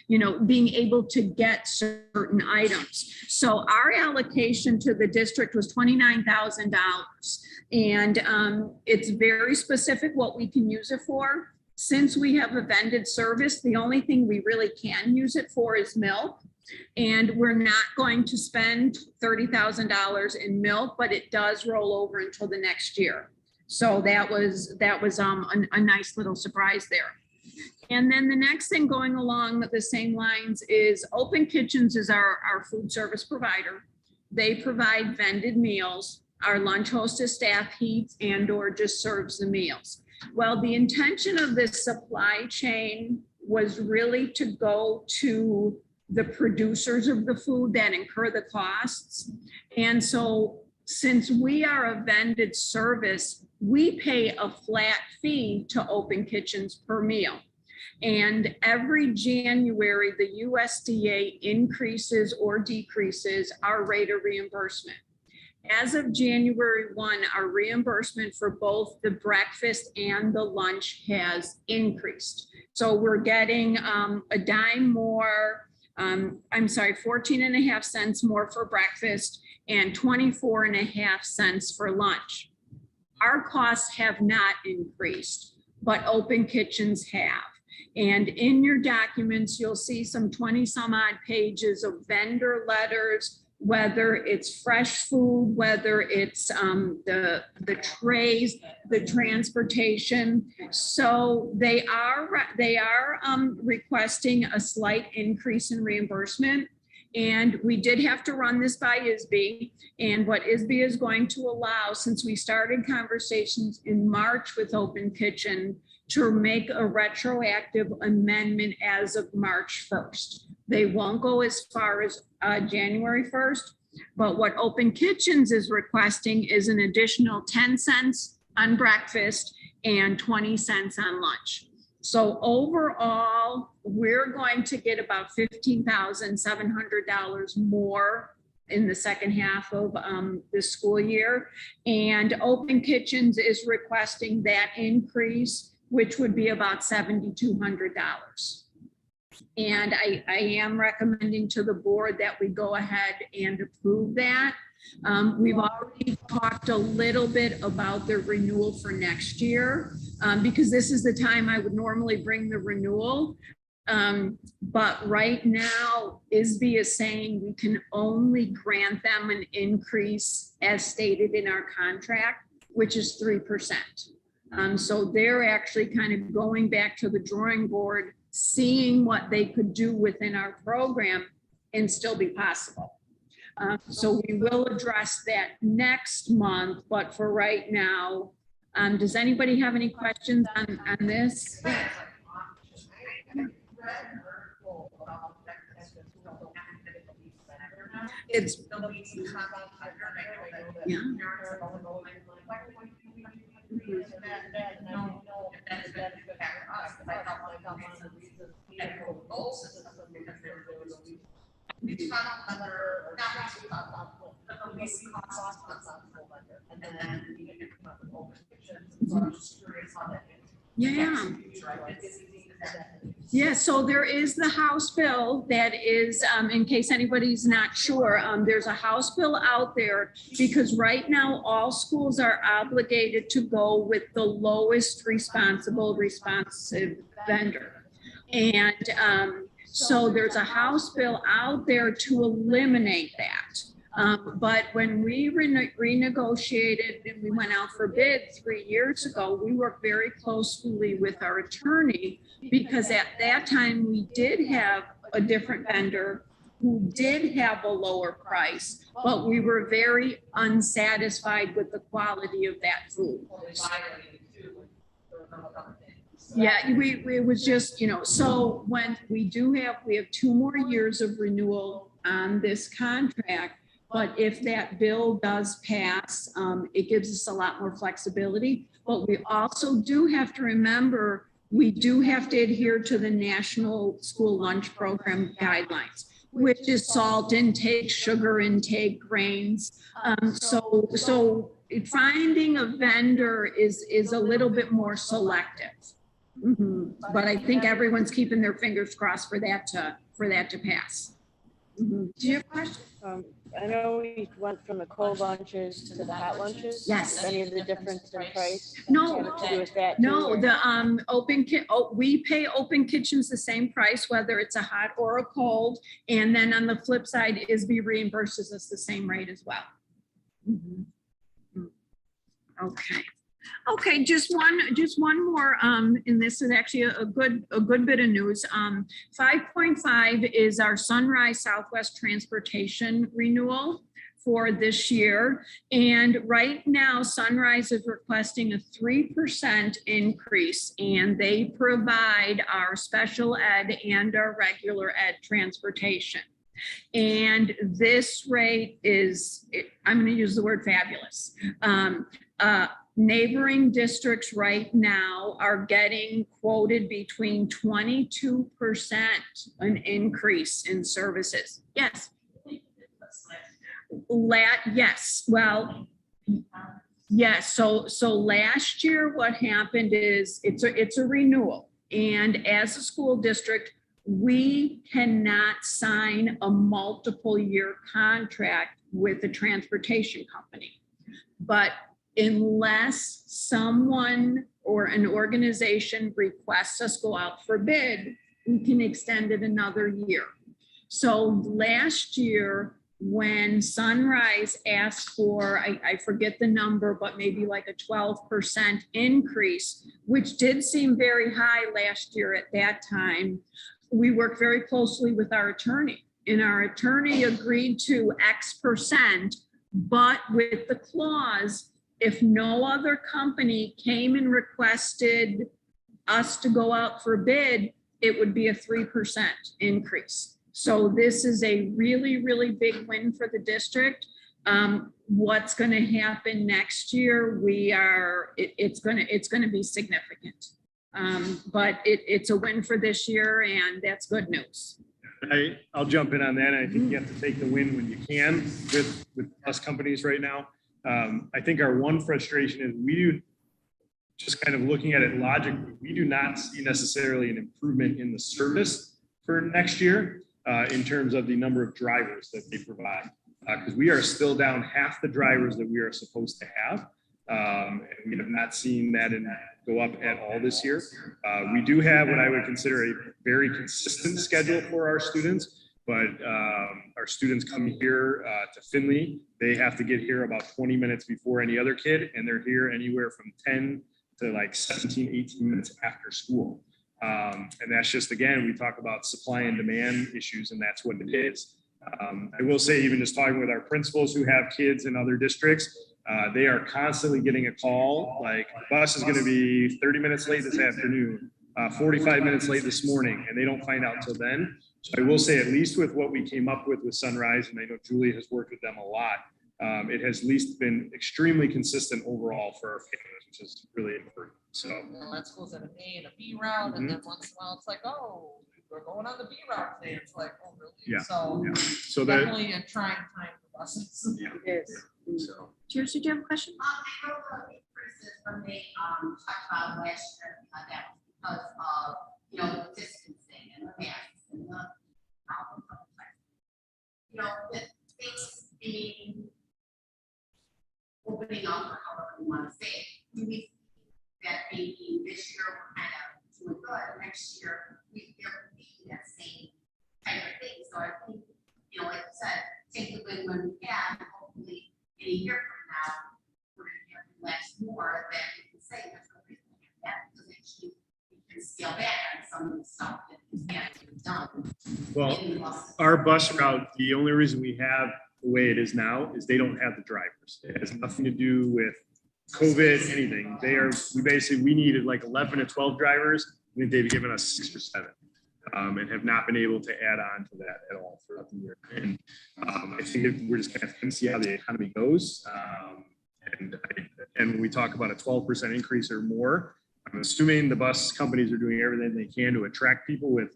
you know, being able to get certain items. So our allocation to the district was $29,000. And it's very specific what we can use it for. Since we have a vended service, the only thing we really can use it for is milk. And we're not going to spend $30,000 in milk, but it does roll over until the next year. So that was a nice little surprise there. And then the next thing going along the same lines is Open Kitchens is our food service provider. They provide vended meals. Our lunch hostess staff heats and/or just serves the meals. Well, the intention of this supply chain was really to go to the producers of the food that incur the costs. And so since we are a vended service, we pay a flat fee to Open Kitchens per meal. And every January, the USDA increases or decreases our rate of reimbursement. As of January 1, our reimbursement for both the breakfast and the lunch has increased. So we're getting a dime more, 14.5 cents more for breakfast and 24.5 cents for lunch. Our costs have not increased, but Open Kitchens have. And in your documents, you'll see some 20 some odd pages of vendor letters, whether it's fresh food, whether it's the trays, the transportation. So they are requesting a slight increase in reimbursement. And we did have to run this by ISB, and what ISB is going to allow, since we started conversations in March with Open Kitchen, to make a retroactive amendment as of March 1st. They won't go as far as January 1st, but what Open Kitchens is requesting is an additional 10 cents on breakfast and 20 cents on lunch. So overall, we're going to get about $15,700 more in the second half of this school year. And Open Kitchens is requesting that increase, which would be about $7,200. And I am recommending to the board that we go ahead and approve that. We've already talked a little bit about the renewal for next year, because this is the time I would normally bring the renewal. But right now, ISB is saying we can only grant them an increase as stated in our contract, which is 3%. So they're actually kind of going back to the drawing board, seeing what they could do within our program and still be possible. So we will address that next month, but for right now, does anybody have any questions on this? It's, yeah. Yeah. Yeah, so there is the House bill that is, in case anybody's not sure, there's a House bill out there because right now all schools are obligated to go with the lowest responsive vendor. And so there's a House bill out there to eliminate that. But when we renegotiated and we went out for bid 3 years ago, we worked very closely with our attorney because at that time we did have a different vendor who did have a lower price, but we were very unsatisfied with the quality of that food. Yeah, it was just, you know, so when we have 2 more years of renewal on this contract. But if that bill does pass, it gives us a lot more flexibility. But we also do have to remember, we do have to adhere to the National School Lunch Program guidelines, which is salt intake, sugar intake, grains. So finding a vendor is a little bit more selective. But I think everyone's keeping their fingers crossed for that to pass. Do you have a question? I know we went from the cold lunches to the hot lunches. Yes. Any of the difference in price? No. Have to do with that too, No, or- the we pay Open Kitchens the same price, whether it's a hot or a cold. And then on the flip side, ISB reimburses us the same rate as well. Okay. Okay, just one more, and this is actually a good bit of news. 5.5 is our Sunrise Southwest Transportation renewal for this year. And right now, Sunrise is requesting a 3% increase, and they provide our special ed and our regular ed transportation. And this rate is, I'm going to use the word fabulous. Neighboring districts right now are getting quoted between 22% an increase in services. Yes. Yes. Well, yes. So last year, what happened is it's a renewal, and as a school district, we cannot sign a multiple year contract with a transportation company, but unless someone or an organization requests us go out for bid, we can extend it another year. So last year, when Sunrise asked for, I forget the number, but maybe like a 12% increase, which did seem very high last year at that time, we worked very closely with our attorney, and our attorney agreed to X percent, but with the clause, if no other company came and requested us to go out for bid, it would be a 3% increase. So this is a really, really big win for the district. What's going to happen next year? It's going to be significant. But it's a win for this year, and that's good news. I'll jump in on that. I think you have to take the win when you can with bus companies right now. I think our one frustration is we do, just kind of looking at it logically, we do not see necessarily an improvement in the service for next year in terms of the number of drivers that they provide. Because we are still down half the drivers that we are supposed to have. And we have not seen that go up at all this year. We do have what I would consider a very consistent schedule for our students, but our students come here to Findlay. They have to get here about 20 minutes before any other kid, and they're here anywhere from 10 to like 17, 18 minutes after school. And that's just, again, we talk about supply and demand issues, and that's what it is. I will say, even just talking with our principals who have kids in other districts, they are constantly getting a call, like, the bus is going to be 30 minutes late this afternoon, 45 minutes late this morning, and they don't find out till then. So I will say, at least with what we came up with Sunrise, and I know Julie has worked with them a lot, it has at least been extremely consistent overall for our families, which is really important. So that school's at an A and a B route, and then once in a while it's like, oh, we're going on the B route today. It's like, oh, really? Yeah. So, yeah. So definitely a trying time for buses. Yeah. It is. So. Cheers, did you have a question? I wrote a criticism they talked about last year, that was because of, distancing and the masks and the with things being opening up, or however you want to say it, do we see that maybe this year we're kind of doing good, next year there will be that same type of thing? So I think, like you said, take the win when we can, hopefully in a year from now, we're going to have less more than we can say there's no reason to have that, because actually we can scale back on some of the stuff that is actually done. Well, our bus route, the only reason we have the way it is now is they don't have the drivers. It has nothing to do with COVID, anything. We needed like 11 to 12 drivers. I think they've given us 6 or 7. And have not been able to add on to that at all throughout the year. And I think we're just going to have to see how the economy goes. And when we talk about a 12% increase or more, I'm assuming the bus companies are doing everything they can to attract people with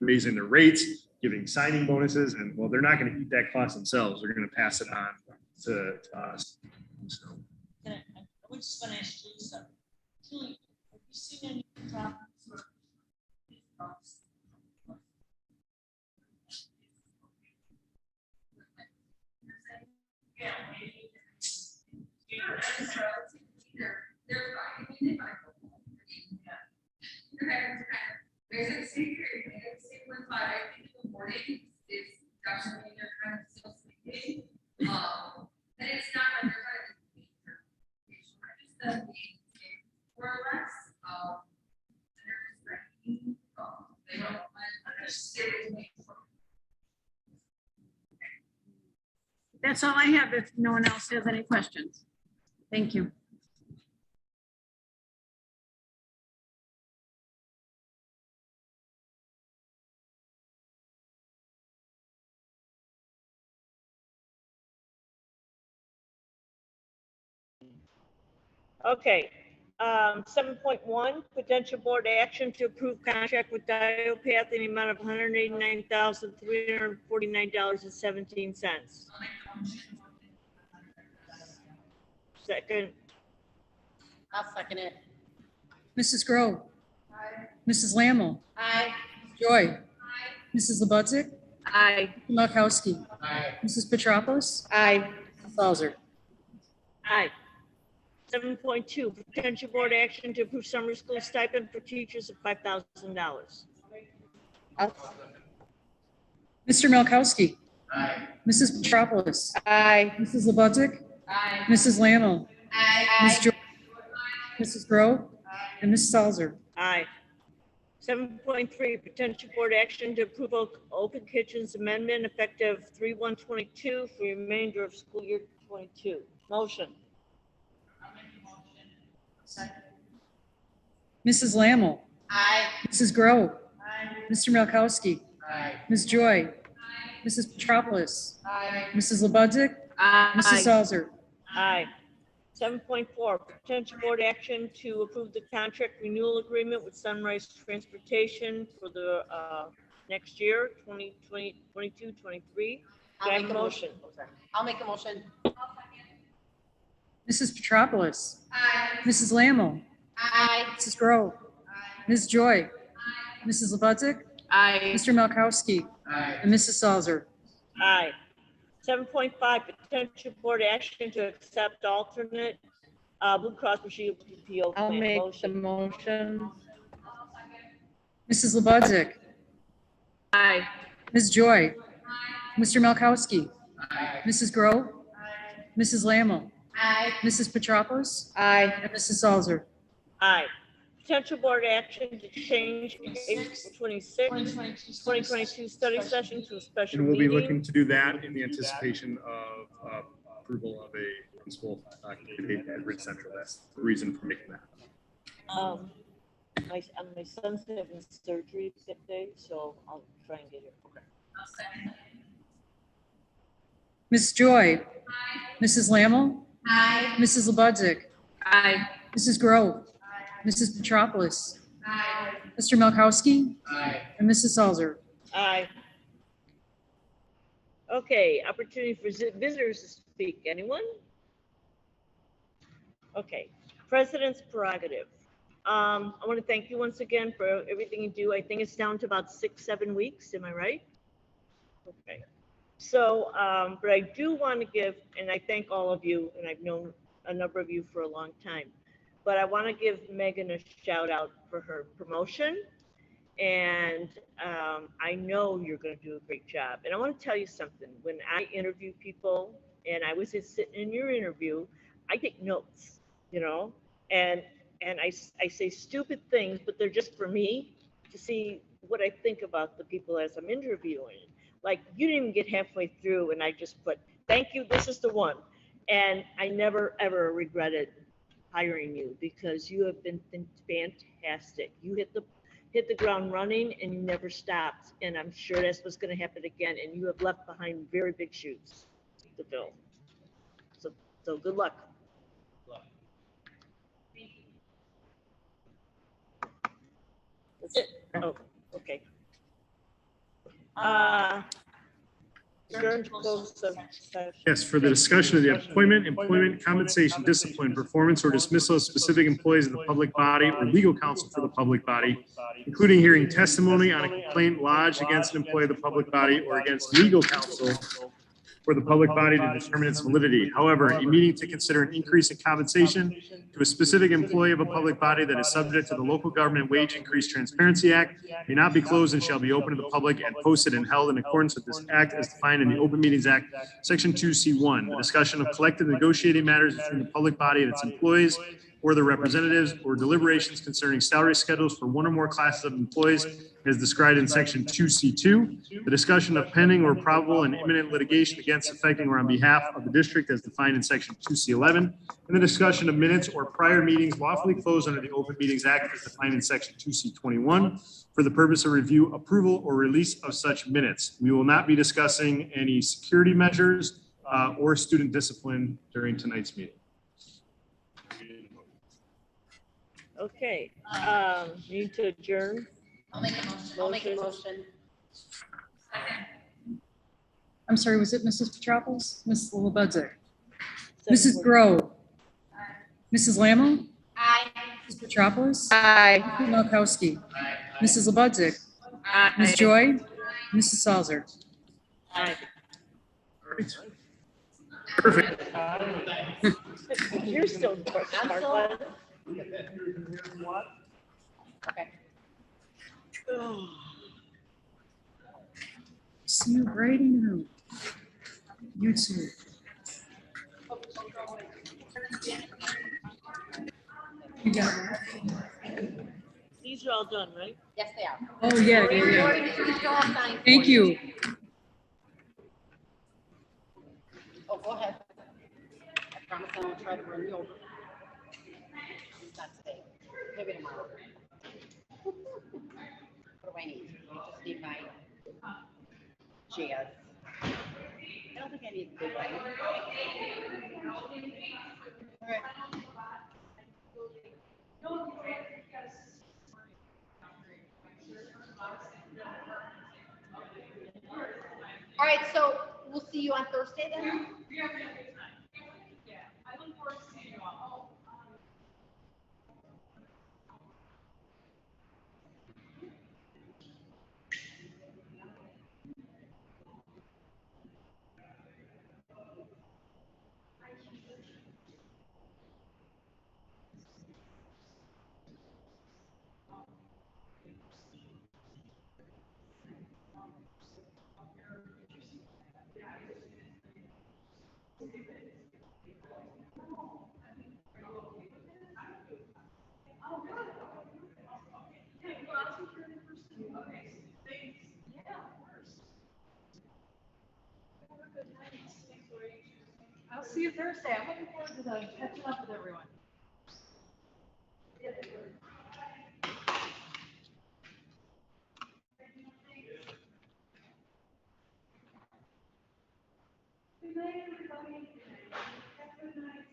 raising their rates, giving signing bonuses, and well, they're not going to eat that cost themselves. They're going to pass it on to us. So. I was just going to ask you something. Julie, have you seen any problems with bus? There's a secret, I think the morning is definitely they're kind of still sleeping. And it's not like they're kind of just the more or less, they're just ready. They don't understand. That's all I have if no one else has any questions. Thank you. Okay, 7.1, potential board action to approve contract with Diopath in the amount of $189,349.17. Second. I'll second it. Mrs. Grove. Aye. Mrs. Lammle. Aye. Joy. Aye. Mrs. Lebudzic. Aye. Malkowski. Aye. Mrs. Petropoulos. Aye. Salzer. Aye. 7.2, potential board action to approve summer school stipend for teachers of $5,000. Mr. Malkowski. Mrs. Petropoulos. Aye. Mrs. Lebudzic. Aye. Mrs. Lammle. Ms. Aye. Joy. Mrs. Grow. And Ms. Salzer. Aye. 7.3, potential board action to approve open kitchens amendment effective 3/1/22 for the remainder of school year 22. Motion. Mrs. Lammle. Aye. Mrs. Grow. Mr. Malkowski. Aye. Ms. Joy. Mrs. Petropoulos. Aye. Mrs. Lebudzic. Mrs. Salzer. Aye. 7.4, potential board action to approve the contract renewal agreement with Sunrise Transportation for the next year, 2020, 22, 23. Do I have a motion? I'll make a motion. Mrs. Petropoulos. Aye. Mrs. Lammle. Aye. Mrs. Grow. Ms. Joy. Mrs. Lebudzic. Aye. Mr. Malkowski. And Mrs. Salzer. Aye. 7.5, potential board action to accept alternate Blue Cross Blue Shield PPO I'll plan. make the Motion. motion. Mrs. Lebudzic. Aye. Ms. Joy. Mr. Malkowski. Mrs. Grow. Mrs. Lammle. Aye. Mrs. Petropoulos. Aye. And Mrs. Salzer. Aye. Potential board action to change April 26, 2022 study session to a special And we'll be meeting. looking to do that in the anticipation of approval of a principal candidate at Ridge Central. That's the reason for making that. My son's having surgery that day, so I'll try and get it. Okay. Ms. Joy. Mrs. Lammle. Aye. Mrs. Lebudzic. Aye. Mrs. Grow. Mrs. Petropoulos. Aye. Mr. Malkowski. And Mrs. Salzer. Aye. Okay, opportunity for visitors to speak. Anyone? Okay, President's prerogative. I want to thank you once again for everything you do. I think it's down to about 6-7 weeks. Am I right? Okay. So, but I do want to give, and I thank all of you, and I've known a number of you for a long time, but I want to give Megan a shout out for her promotion. And I know you're going to do a great job. And I want to tell you something. When I interview people, and I was sitting in your interview, I take notes, you know, and I say stupid things, but they're just for me to see what I think about the people as I'm interviewing. Like, you didn't even get halfway through, and I just put, thank you, this is the one. And I never, ever regretted hiring you because you have been fantastic. You hit the ground running and you never stopped. And I'm sure that's what's going to happen again. And you have left behind very big shoes to fill. So good luck. That's it. Oh, okay. Yes, for the discussion of the appointment, employment, compensation, discipline, performance, or dismissal of specific employees of the public body or legal counsel for the public body, including hearing testimony on a complaint lodged against an employee of the public body or against legal counsel for the public body to determine its validity. However, a meeting to consider an increase in compensation to a specific employee of a public body that is subject to the Local Government Wage Increase Transparency Act may not be closed and shall be open to the public and posted and held in accordance with this act as defined in the Open Meetings Act, Section 2C1. The discussion of collective negotiating matters between the public body and its employees or their representatives, or deliberations concerning salary schedules for one or more classes of employees as described in Section 2C2, the discussion of pending or probable and imminent litigation against, affecting, or on behalf of the district as defined in Section 2C11, and the discussion of minutes or prior meetings lawfully closed under the Open Meetings Act as defined in Section 2C21 for the purpose of review, approval, or release of such minutes. We will not be discussing any security measures or student discipline during tonight's meeting. Okay, need to adjourn. I'll make a motion. I'm sorry, was it Mrs. Petropoulos? Mrs. Lebudzic? Mrs. Grow? Mrs. Lammle? Aye. Mrs. Petropoulos? Aye. Mr. Malkowski? Mrs. Lebudzic? Aye. Ms. Joy? Mrs. Salzer? Aye. Perfect. You're still smart. Okay. See you writing room. You too. You got it. These are all done, right? Yes, they are. Oh, yeah, yeah, yeah. Recording, you still have time for Thank you. Oh, go ahead. I promise I won't try to run you over. Not today. Maybe tomorrow. What do I need? I just need my jazz. I don't think I need the big one. All right. All right, so we'll see you on Thursday then? I'll see you Thursday. I'm looking forward to catching up with everyone. Good night, everybody. Have a good night.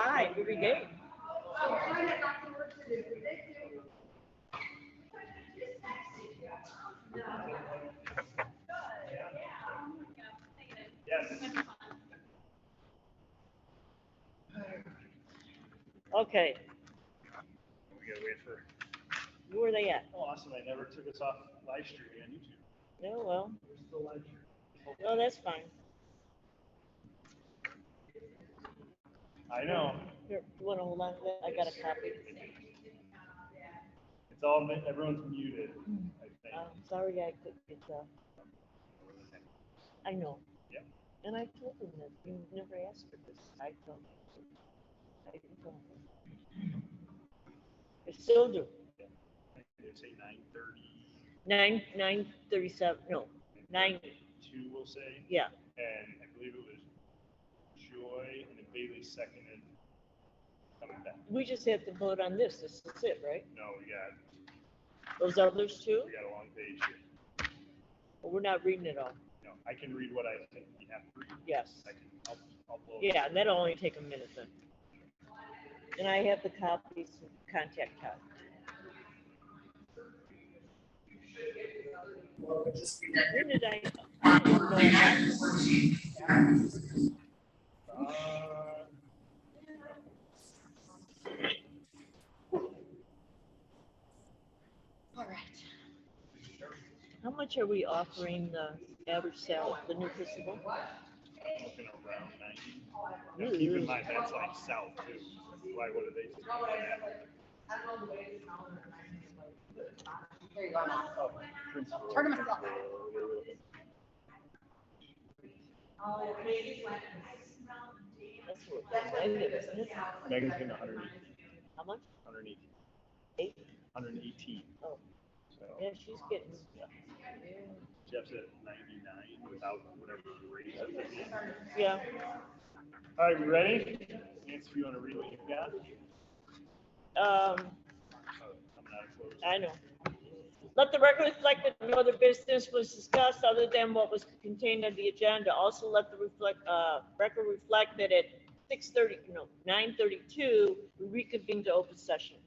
fine, every day. Yes. Okay, We gotta wait for, where are they at? oh, awesome, I never took us off live streaming on YouTube. No, well, We're still live streaming. no, that's fine. I know, Here, you wanna hold on to that? I got a copy. it's all, everyone's muted, I think. I'm sorry I couldn't get I know. Yeah. And I told them that you never asked for this. I told them. I didn't tell them. I still do. They'd say 9:30. 9:37, no, 9, 2, we'll say. yeah. And I believe it was Joy and then Bailey seconded coming back. We just have to vote on this. This is it, right? No, we got Those others too? a long page here. Well, we're not reading it all. No, I can read what I think we have to read. Yes. I'll blow. Yeah, and that'll only take a minute then. And I have the copies, contact Todd. When did I? All right. How much are we offering the average salary, the new principal? Looking around 90. Now, keep in mind, that's like south too. Why, what are they? Here you go. Oh, principal. Turn them off. That's what I live, isn't it? Megan's getting 180. How much? 180. 8? 118. Oh, So yeah, she's getting. Jeff's at 99 without whatever the raise up is. Yeah. All right, we ready? Nancy, you want to read what you've got? Um, Coming out of closed. I know. Let the record reflect that no other business was discussed other than what was contained on the agenda. Also, let the record reflect that at 9:32, we reconvened to open session.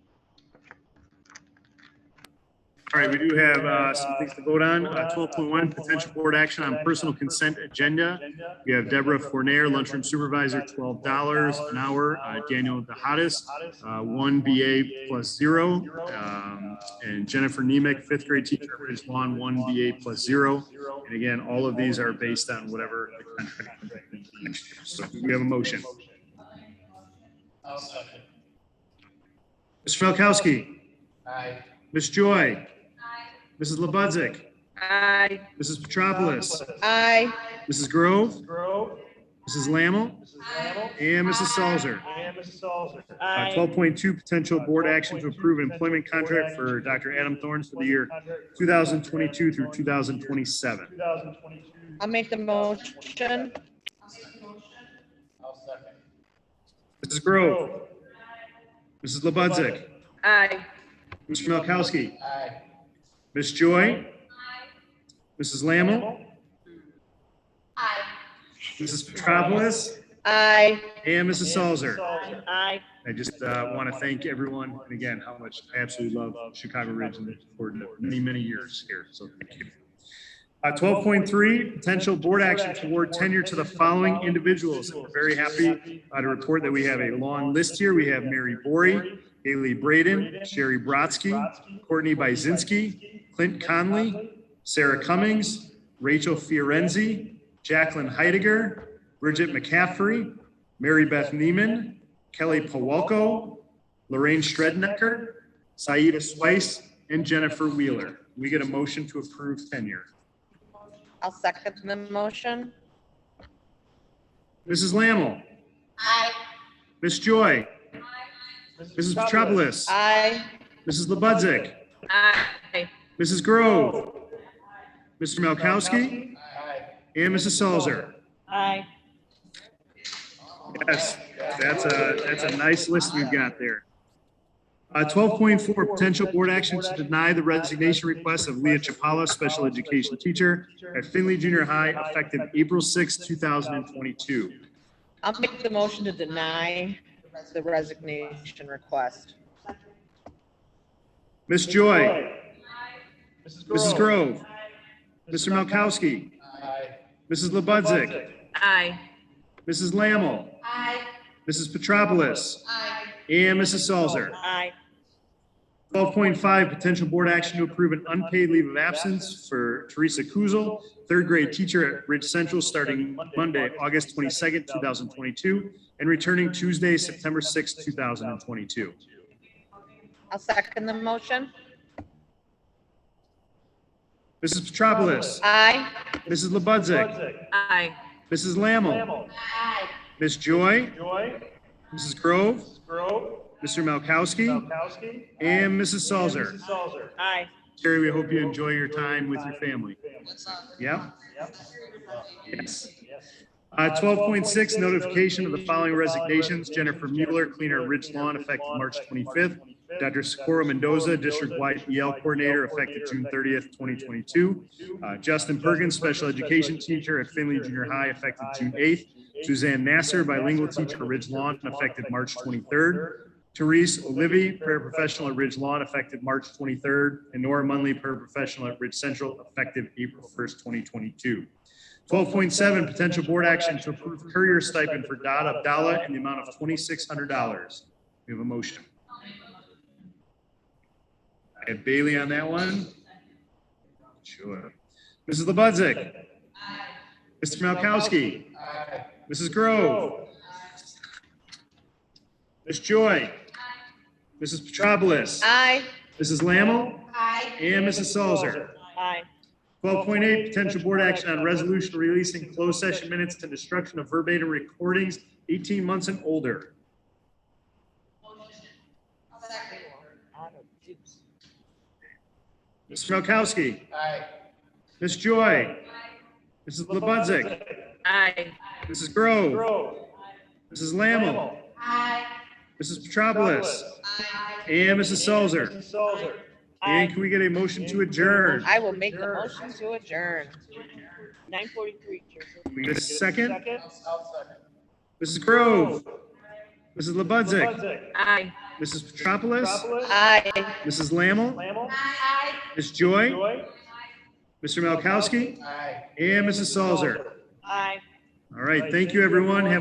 All right, we do have some things to vote on. 12.1, potential board action on personal consent agenda. We have Deborah Fournier, lunchroom supervisor, $12 an hour. Daniel DeHatis, 1 BA plus 0. And Jennifer Nemec, 5th grade teacher at Ridge Lawn, 1 BA plus 0. And again, all of these are based on whatever the contract is next year. So we have a motion. Mr. Falkowski. Aye. Ms. Joy. Mrs. Labudzik. Aye. Mrs. Petropoulos. Aye. Mrs. Grove. Mrs. Lammle. And Mrs. Salzer. Aye. 12.2, potential board action to approve employment contract for Dr. Adam Thorns for the year 2022 through 2027. I'll make the motion. I'll second. Mrs. Grove. Mrs. Labudzik. Aye. Mr. Malkowski. Aye. Ms. Joy. Mrs. Lammle. Aye. Mrs. Petropoulos. Aye. And Mrs. Salzer. Aye. I just want to thank everyone, and again, how much I absolutely love Chicago Ridge and for many, many years here, so thank you. 12.3, potential board action to award tenure to the following individuals. We're very happy to report that we have a long list here. We have Mary Bory, Haley Braden, Sherry Brodsky, Courtney Byzinski, Clint Conley, Sarah Cummings, Rachel Fiorenzi, Jacqueline Heidegger, Bridget McCaffrey, Mary Beth Neiman, Kelly Pawalko, Lorraine Strednecker, Saida Swice, and Jennifer Wheeler. We get a motion to approve tenure. I'll second the motion. Mrs. Lammle. Aye. Ms. Joy. Mrs. Petropoulos. Aye. Mrs. Labudzik. Aye. Mrs. Grove. Mr. Malkowski. And Mrs. Salzer. Aye. Yes, that's a nice list we've got there. 12.4, potential board action to deny the resignation request of Leah Chapala, special education teacher at Finley Junior High, effective April 6, 2022. I'll make the motion to deny. the resignation request. Ms. Joy. Mrs. Grove. Mr. Malkowski. Mrs. Lebudzick. Aye. Mrs. Lammle. Mrs. Petropoulos. And Mrs. Salzer. Aye. 12.5, potential board action to approve an unpaid leave of absence for Teresa Kuzel, third grade teacher at Ridge Central, starting Monday, August 22nd, 2022, and returning Tuesday, September 6th, 2022. I'll second the motion. Mrs. Petropoulos. Aye. Mrs. Lebudzick. Aye. Mrs. Lammle. Ms. Joy. Mrs. Grove. Mr. Malkowski. And Mrs. Salzer. Aye. Terry, we hope you enjoy your time with your family. Yeah? Yes. 12.6, notification of the following resignations. Jennifer Mueller, cleaner at Ridge Lawn, effective March 25th. Dr. Socorro Mendoza, district-wide EL coordinator, effective June 30th, 2022. Justin Perkins, special education teacher at Finley Junior High, effective June 8th. Suzanne Nasser, bilingual teacher at Ridge Lawn, effective March 23rd. Therese Olivey, paraprofessional at Ridge Lawn, effective March 23rd. And Nora Munley, paraprofessional at Ridge Central, effective April 1st, 2022. 12.7, potential board action to approve courier stipend for Dad Abdallah in the amount of $2,600. We have a motion. I have Bailey on that one. Sure. Mrs. Lebudzick. Mr. Malkowski. Mrs. Grove. Ms. Joy. Mrs. Petropoulos. Aye. Mrs. Lammle. Aye. And Mrs. Salzer. Aye. 12.8, potential board action on resolution releasing closed session minutes to destruction of verbatim recordings 18 months and older. Mr. Malkowski. Aye. Ms. Joy. Mrs. Lebudzick. Aye. Mrs. Grove. Mrs. Lammle. Aye. Mrs. Petropoulos. And Mrs. Salzer. And can we get a motion to adjourn? I will make the motion to adjourn. 9:43. Can we get a second? Mrs. Grove. Mrs. Lebudzick. Aye. Mrs. Petropoulos. Aye. Mrs. Lammle. Aye. Ms. Joy. Mr. Malkowski. And Mrs. Salzer. Aye. All right, thank you, everyone. Have a